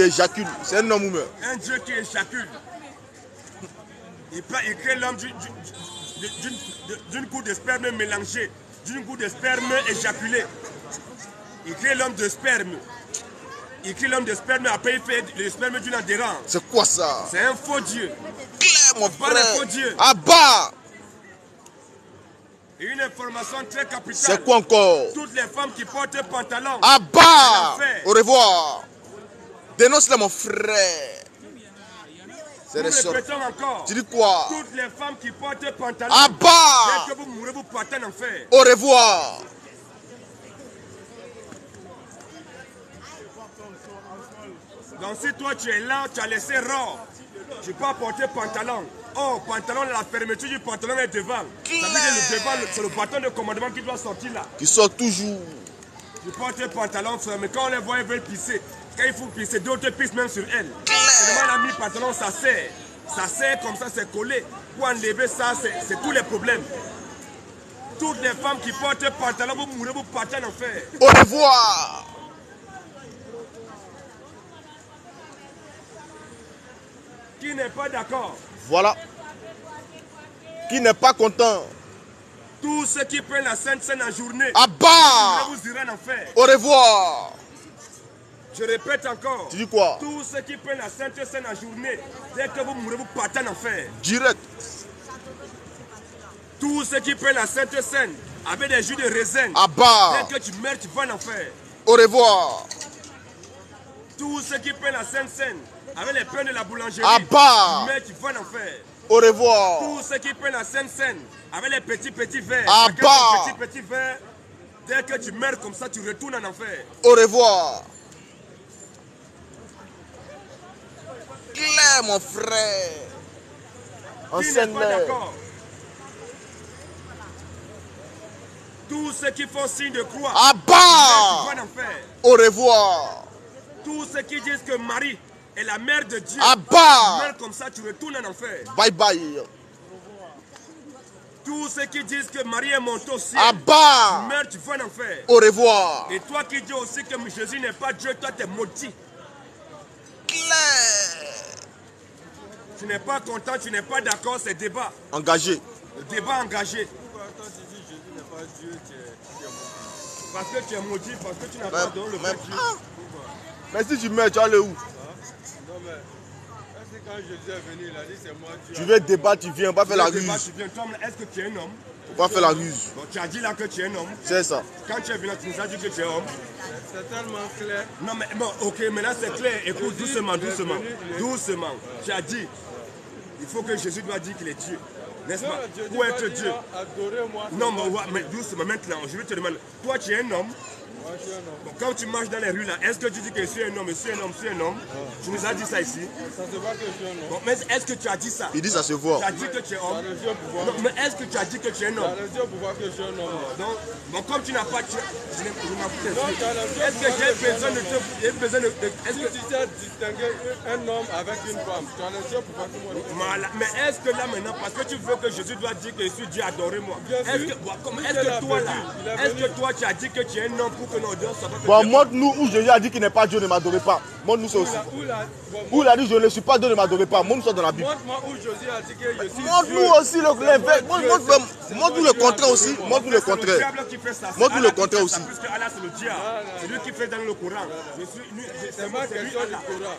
éjacule, c'est un homme ou meurt. Un Dieu qui éjacule. Il crée l'homme d'une goutte de sperme mélangée, d'une goutte de sperme éjaculée. Il crée l'homme de sperme. Il crée l'homme de sperme, après il fait le sperme d'une adhérence. C'est quoi ça? C'est un faux Dieu. Claire, mon Pas de faux frère. Dieu. Abba. Et une information très capitale. C'est quoi encore? Toutes les femmes qui portent pantalon. Abba. C'est l'enfer. Au revoir. Dénonce-le, mon frère. C'est Nous des sortes. répétons encore. Tu dis quoi? Toutes les femmes qui portent pantalon. Abba. Dès que vous mourrez, vous partez en enfer. Au revoir. Donc si toi tu es là, tu as laissé rare, tu peux porter pantalon. Oh, pantalon, la fermeture du pantalon est devant. Ça veut dire que le devant, c'est le bâton de commandement qui doit sortir là. Qui sort toujours. Tu portes un pantalon fermé, quand on les voit, ils veulent pisser. Quand il faut pisser, d'autres pissent même sur elle. Seulement la mis pantalon, ça serre. Ça serre comme ça, c'est collé. Pour enlever ça, c'est tous les problèmes. Toutes les femmes qui portent pantalon, vous mourrez, vous partez en enfer. Au revoir. Qui n'est pas d'accord? Voilà. Qui n'est pas content? Tous ceux qui prennent la Sainte Seine en journée, Abba. vous irez en enfer. Au revoir. Je répète encore. Tu dis quoi? Tous ceux qui prennent la Sainte Seine en journée, dès que vous mourrez, vous partez en enfer. Direct. Tous ceux qui prennent la Sainte Seine avec des jus de raisin, Abba. dès que tu meurs, tu vas en enfer. Au revoir. Tous ceux qui prennent la Sainte Seine avec les pains de la boulangerie, Abba. tu meurs, tu vas en enfer. Au revoir. Tous ceux qui prennent la Sainte Seine avec les petits verres, Abba. chacun son petit verre, dès que tu meurs comme ça, tu retournes en enfer. Au revoir. Claire, mon frère. Qui n'est Enseigne-les. pas d'accord? Tous ceux qui font signe de croix, Abba. tu vas en enfer. Au revoir. Tous ceux qui disent que Marie est la mère de Dieu, Abba. tu meurs comme ça, tu retournes en enfer. Bye bye. Tous ceux qui disent que Marie est montée au ciel, tu Abba. meurs, tu vas en enfer. Au revoir. Et toi qui dis aussi que Jésus n'est pas Dieu, toi tu es maudit. Claire. Tu n'es pas content, tu n'es pas d'accord, c'est débat. Engagé. Le débat engagé. Parce que tu es maudit, parce que tu n'as pas donné le vrai Dieu. Mais si tu meurs, tu vas aller où? Non mais, est-ce que quand Jésus est venu, il a dit c'est moi Dieu? Tu veux débattre, tu viens. On va faire la Le débat, ruse. tu viens, toi, est-ce que tu es un homme? On va faire la ruse. Donc tu as dit là que tu es un homme. C'est ça. Quand tu es venu, tu nous as dit que tu es homme. C'est tellement clair. Non mais bon, ok, maintenant c'est clair. Écoute, doucement. Doucement. Tu as dit, il faut que Jésus doit dire qu'il est Dieu. N'est-ce pas? Pour être Dieu. Adorez-moi. Non, mais doucement, maintenant, je vais te demander. Toi, tu es un homme. Moi, je suis un homme. Bon, quand tu marches dans les rues là, est-ce que tu dis que je suis un homme, je suis un homme, je suis un homme? Tu nous as dit ça ici. Ça se voit que je suis un homme. Bon, mais est-ce que tu as dit ça? Il dit ça se voit. Tu as dit que tu es Ça homme? le dit au pouvoir. Non, mais est-ce que tu as dit que tu es un Ça homme? le dit au pouvoir que je suis un homme. Donc, bon, comme tu n'as pas... Je m'en fous. Non, tu as le dit au Est-ce que pouvoir j'ai besoin de te... J'ai besoin de... Est-ce Si que... tu sais distinguer un homme avec une femme, tu as le dit au pouvoir que moi je suis un homme. Voilà. Mais est-ce que là maintenant, parce que tu veux que Jésus doit dire que je suis Dieu, adorez-moi. Est-ce que toi là, est-ce que toi tu as dit que tu es un homme pour que nos dieux soient pas... Bon, montre-nous où Jésus a dit qu'il n'est pas Dieu, ne m'adorez pas. Montre-nous ça aussi. Où il a dit je ne suis pas Dieu, ne m'adorez pas. Montre-nous ça dans la Bible. Montre-moi où Jésus a dit que je suis Montre-nous aussi montre-nous le contraire aussi. Montre-nous le contraire. Montre-nous le contraire aussi. Puisque Allah c'est le diable. C'est lui qui fait dans le Coran. C'est ma question du Coran.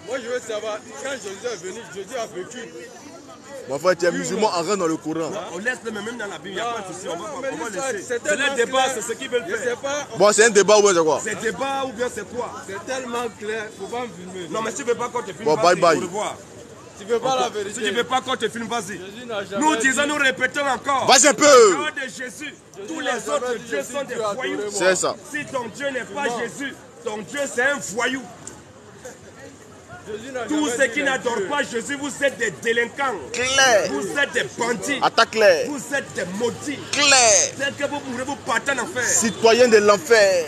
Moi je veux savoir, quand Jésus est venu, Jésus a vécu. Mon frère, tu es musulman, on rentre dans le Coran. On laisse le même dans la Bible, il n'y a pas de souci. On va laisser. C'est le débat, c'est ce qu'ils veulent faire. Bon, c'est un débat ou bien c'est quoi? C'est débat ou bien c'est quoi? C'est tellement clair, il ne faut pas me filmer. Non, mais si tu ne veux pas qu'on te filme, bon, bye bye. Tu veux pas la vérité. Si tu ne veux pas qu'on te filme, vas-y. Nous disons, nous répétons encore. Vas-y un peu. Au de Jésus, tous les autres dieux sont des voyous. C'est ça. Si ton Dieu n'est pas Jésus, ton Dieu c'est un voyou. Tous ceux qui n'adorent pas Jésus, vous êtes des délinquants. Claire. Vous êtes des bandits. Attaque claire. Vous êtes des maudits. Claire. Dès que vous mourrez, vous partez en enfer. Citoyen de l'enfer.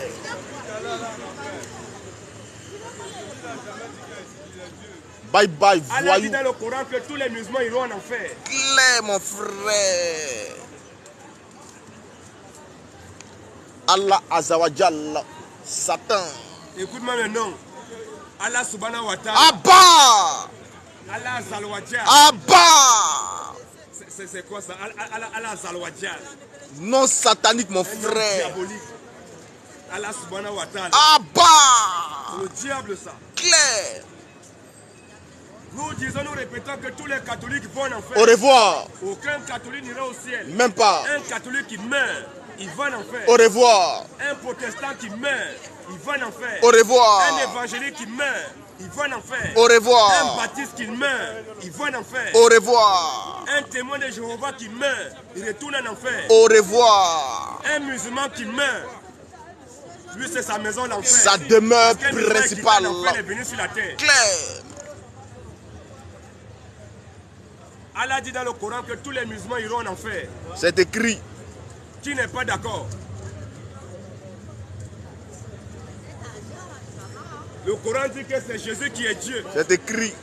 Bye bye, Allah dit voyou. dans le Coran que tous les musulmans iront en enfer. Claire, mon frère. Allah Azawajal, Satan. Écoute-moi maintenant. Allah subhanahu wa ta'ala. Abba. Allah Zalwadja. Abba. C'est quoi ça? Allah Zalwadja. Non satanique, mon Un frère. diabolique. Allah subhanahu wa ta'ala. Abba. C'est le diable ça. Claire. Nous disons, nous répétons que tous les catholiques vont en enfer. Au revoir. Aucun catholique n'ira au ciel. Même pas. Un catholique qui meurt, il va en enfer. Au revoir. Un protestant qui meurt, il va en enfer. Au revoir. Un évangélique qui meurt, il va en enfer. Au Un revoir. baptiste qui meurt, il va en enfer. Au revoir. Un témoin de Jéhovah qui meurt, il retourne en enfer. Au revoir. Un musulman qui meurt, lui c'est sa maison l'enfer. Sa demeure Parce qu'un musulman qui principale. quitte l'enfer est venu sur la terre. Claire. Allah dit dans le Coran que tous les musulmans iront en enfer. C'est écrit. Qui n'est pas d'accord? Le Coran dit que c'est Jésus qui est Dieu. C'est écrit.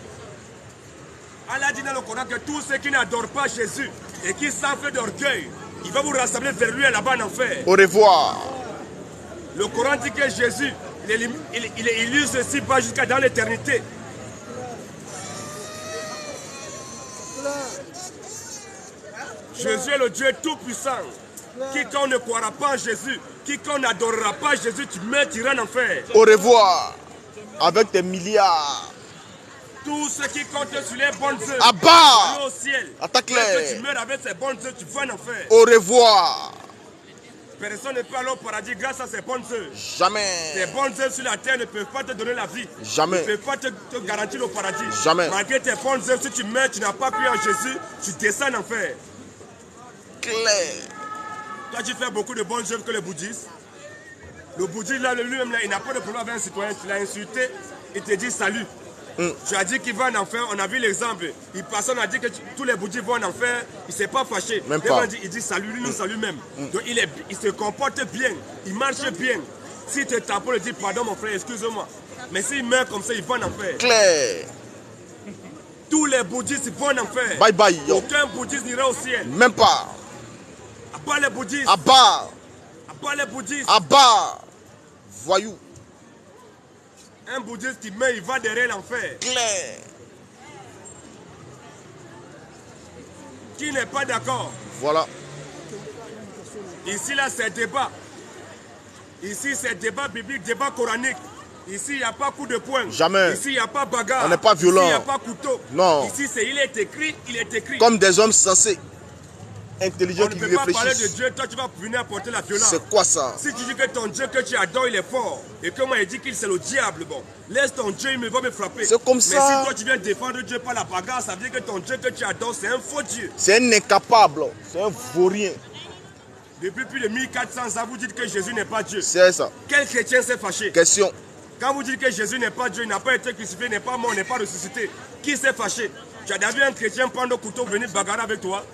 Allah dit dans le Coran que tous ceux qui n'adorent pas Jésus et qui s'enflent d'orgueil, il va vous rassembler vers lui là-bas en enfer. Au revoir. Le Coran dit que Jésus, il est illustre ici-bas jusqu'à dans l'éternité. Jésus est le Dieu tout-puissant. Quiconque ne croira pas en Jésus, quiconque n'adorera pas Jésus, tu meurs, tu iras en enfer. Au revoir. Avec tes milliards. Tous ceux qui comptent sur les bonnes œuvres, Abba. vont au ciel. Attaque-les. Dès que tu meurs avec ces bonnes œuvres, tu vas en enfer. Au revoir. Personne ne peut aller au paradis grâce à ces bonnes œuvres. Jamais. Tes bonnes œuvres sur la terre ne peuvent pas te donner la vie. Jamais. Ne peuvent pas te garantir le paradis. Jamais. Malgré tes bonnes œuvres, si tu meurs, tu n'as pas cru en Jésus, tu descends en enfer. Claire. Toi, tu fais beaucoup de bonnes œuvres que le bouddhiste. Le bouddhiste, là, lui-même, il n'a pas de problème avec un citoyen. Tu l'as insulté, il te dit salut. Tu as dit qu'il va en enfer, on a vu l'exemple. Personne n'a dit que tous les bouddhistes vont en enfer, il ne s'est pas fâché. Même pas. Il dit salut, lui nous salue même. Donc il se comporte bien, il marche bien. S'il te tape, il dit pardon mon frère, excuse-moi. Mais s'il meurt comme ça, il va en enfer. Claire. Tous les bouddhistes vont en enfer. Bye bye. Yo. Aucun bouddhiste n'ira au ciel. Même pas. À part les bouddhistes. Abba. À part les bouddhistes. Abba. Voyou. Un bouddhiste qui meurt, il va derrière l'enfer. Claire. Qui n'est pas d'accord? Voilà. Ici, là, c'est débat. Ici, c'est débat biblique, débat coranique. Ici, il n'y a pas coup de poing. Jamais. Ici, il n'y a pas bagarre. On n'est pas violent. Ici, il n'y a pas couteau. Non. Ici, il est écrit, il est écrit. Comme des hommes sensés. Intelligents On ne qui peut pas parler de réfléchissent. Dieu, toi tu vas venir apporter la violence. C'est quoi ça? Si tu dis que ton Dieu que tu adores, il est fort, et que moi il dit qu'il c'est le diable, bon, laisse ton Dieu, il va me frapper. C'est comme Mais ça. si toi tu viens défendre Dieu par la bagarre, ça veut dire que ton Dieu que tu adores, c'est un faux Dieu. C'est un incapable. C'est un vaurien. Depuis plus de 1400 ans, vous dites que Jésus n'est pas Dieu. C'est ça. Quel chrétien s'est fâché? Question. Quand vous dites que Jésus n'est pas Dieu, il n'a pas été crucifié, n'est pas mort, n'est pas ressuscité, qui s'est fâché? Tu as déjà vu un chrétien prendre le couteau, venir bagarrer avec toi?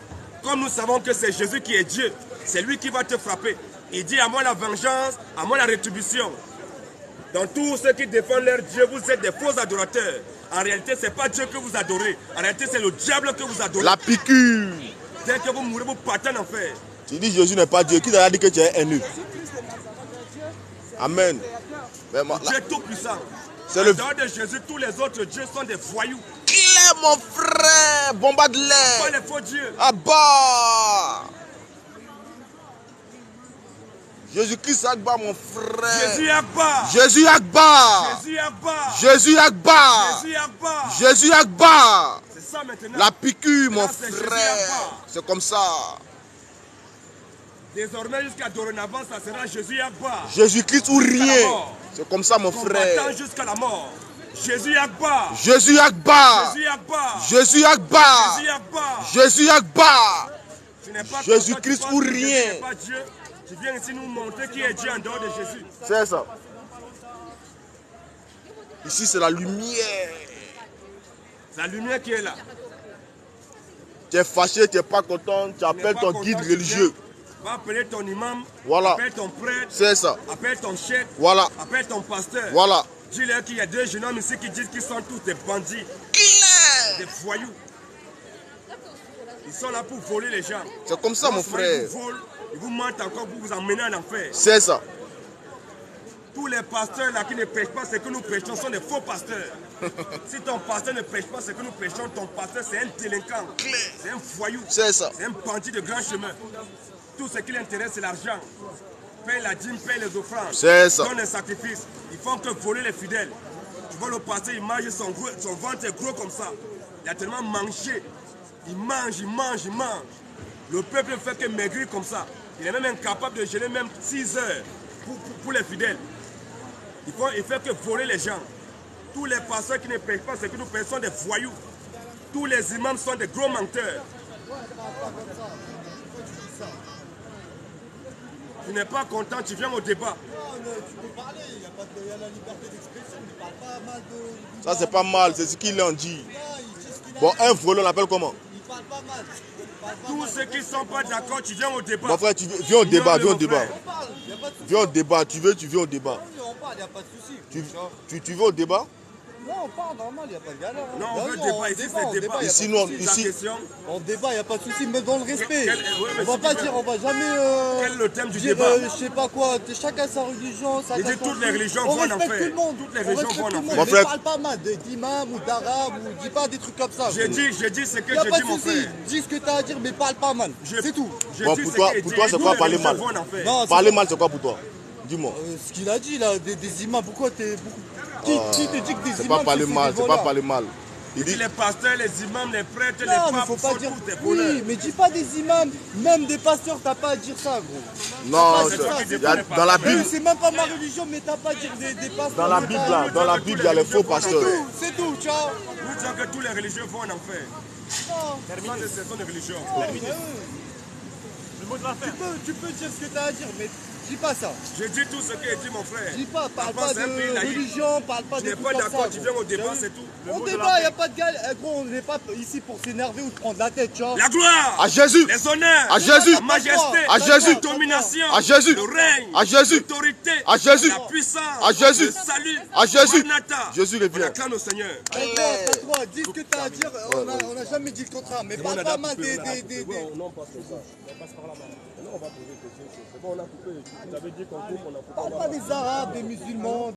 Comme nous savons que c'est Jésus qui est Dieu, c'est lui qui va te frapper. Il dit à moi la vengeance, à moi la rétribution. Dans tous ceux qui défendent leur Dieu, vous êtes des faux adorateurs. En réalité, ce n'est pas Dieu que vous adorez. En réalité, c'est le diable que vous adorez. La piqûre. Dès que vous mourrez, vous partez en enfer. Tu dis Jésus n'est pas Dieu. Qui t'a dit que tu es haineux? Amen. Mais Dieu est tout puissant. c'est En le dehors de Jésus, tous les autres dieux sont des voyous. clair, mon frère. Bomba de Pas l'air. les faux dieux. Ah bah. Jésus-Christ Akbar, mon frère. Jésus Akbar. Jésus Akbar. Jésus Akbar. Jésus Akbar. Jésus Akbar. Jésus Akbar. C'est ça maintenant. La piqûre, mon Là, c'est Jésus frère. Akbar. C'est comme ça. Désormais, jusqu'à dorénavant, ça sera Jésus Akbar. Jésus-Christ ou rien. C'est comme ça, mon Combattant frère. jusqu'à la mort. Jésus Akbar. Jésus Akbar. Jésus Akbar. Jésus Akbar. Jésus Akbar. Jésus Akbar. Tu n'es pas Jésus-Christ content, tu ou penses que Jésus rien. n'est pas Dieu. Tu viens ici nous montrer qui est Dieu en dehors de Jésus. C'est ça. Ici, c'est la lumière. C'est la lumière qui est là. Tu es fâché, tu n'es pas content, tu appelles pas ton content, guide tu religieux. Va appeler ton imam. Voilà. Appelle ton prêtre. C'est ça. Appelle ton chef. Voilà. Appelle ton pasteur. Voilà. Dis-leur qu'il y a deux jeunes hommes ici qui disent qu'ils sont tous des bandits, Claire. des voyous. Ils sont là pour voler les gens. C'est comme ça, mon frère. Ils vous volent, ils vous mentent encore pour vous emmener en enfer. C'est ça. Tous les pasteurs là qui ne prêchent pas ce que nous prêchons sont des faux pasteurs. Si ton pasteur ne prêche pas ce que nous prêchons, ton pasteur c'est un délinquant. C'est un voyou. C'est ça. C'est un bandit de grand chemin. Tout ce qui l'intéresse, c'est l'argent. Paye la dîme, paye les offrandes. C'est ça. Donne un sacrifice. Ils font que voler les fidèles. Tu vois le pasteur, il mange, son ventre est gros comme ça. Il a tellement mangé. Il mange, il mange, il mange. Le peuple ne fait que maigrir comme ça. Il est même incapable de jeûner même 6 heures pour les fidèles. Il fait que voler les gens. Tous les pasteurs qui ne payent pas ce que nous payons sont des voyous. Tous les imams sont des gros menteurs. Tu n'es pas content, tu viens au débat. Tu peux parler, il y a la liberté d'expression, mais parle pas mal de... Ça, c'est pas mal, c'est ce qu'il en dit. Là, ils disent qu'il a... Bon, un voleur, on l'appelle comment? Il parle pas mal. Tous ceux qui ne sont pas d'accord, tu viens au débat. Mon frère, viens au débat, viens au débat. On parle, il n'y a pas de souci. Viens au débat, tu viens au débat. On parle, il n'y a pas de souci. Tu veux au débat? Non, on parle normal, il n'y a pas de galère. Non, on veut débat, ici c'est débat. Ici, nous, La ici, question, On débat, il n'y a pas de souci, mais dans le respect. Quel- ouais, mais On va si pas tu dire, veux- on va jamais quel est le thème du dire, débat? je sais pas quoi, chacun sa religion, Il dit chacun son toutes les truc. religions On vont en respecte enfer. tout le monde. Toutes les On religions respecte vont en tout le monde. enfer. Mon frère- Mais parle pas mal d'imam ou d'arabe ou dis pas des trucs comme ça. J'ai dit ce que Il n'y a j'ai pas dit, de mon souci, frère. dis ce que tu as à dire, mais parle pas mal. C'est tout. J'ai Bon, dit pour ce toi, qu'il pour dit. toi, c'est Toutes quoi les parler religions mal? vont en enfer. Non, c'est Parler pas- mal, c'est quoi pour toi? Dis-moi. Ce qu'il a dit là, des imams, pourquoi t'es beaucoup. Qui te dit que des C'est imams pas parler c'est mal, des c'est pas voleurs? parler mal. Il dit, Les pasteurs, les imams, les prêtres, les Non, mais papes faut pas sont dire. tous des voleurs. Oui, mais dis pas des imams, même des pasteurs, t'as pas à dire ça, gros. non, c'est c'est- toi qui il y a- défends les dans la pasteurs. Bible, C'est même pas ma religion, mais t'as pas à dire des pasteurs. dans la Bible, là, dans la Bible, il y a les faux pasteurs. C'est tout, ciao. Nous disons que tous les religieux vont en enfer. Non. Ça, ce sont des religions. Tu peux dire ce que t'as à dire, mais dis pas ça. J'ai dit tout ce que dit mon frère. Dis pas, parle La France, pas c'est un pays de laïque. religion, parle pas Tu de n'es trucs pas comme d'accord, ça, tu gros. viens au débat, c'est tout. On débat, y a pas de galère. Eh, gros, on n'est pas ici pour s'énerver ou te prendre la tête, tu vois. La gloire, À Jésus, les honneurs, à Jésus, la majesté, à Jésus, la domination, à Jésus, le règne, à Jésus, l'autorité, à Jésus, la puissance, à Jésus, le salut, à Jésus. Maranatha. Jésus On revient. acclame au Seigneur. Toi, dis ce que t'as à dire. On n'a jamais dit le contraire, mais parle pas mal des. Non, passe comme ça. On passe par là-bas. Non, on va poser des questions. C'est bon, on a coupé. Tu avais dit qu'on coupe, on a coupé. Parle pas des arabes, des musulmans.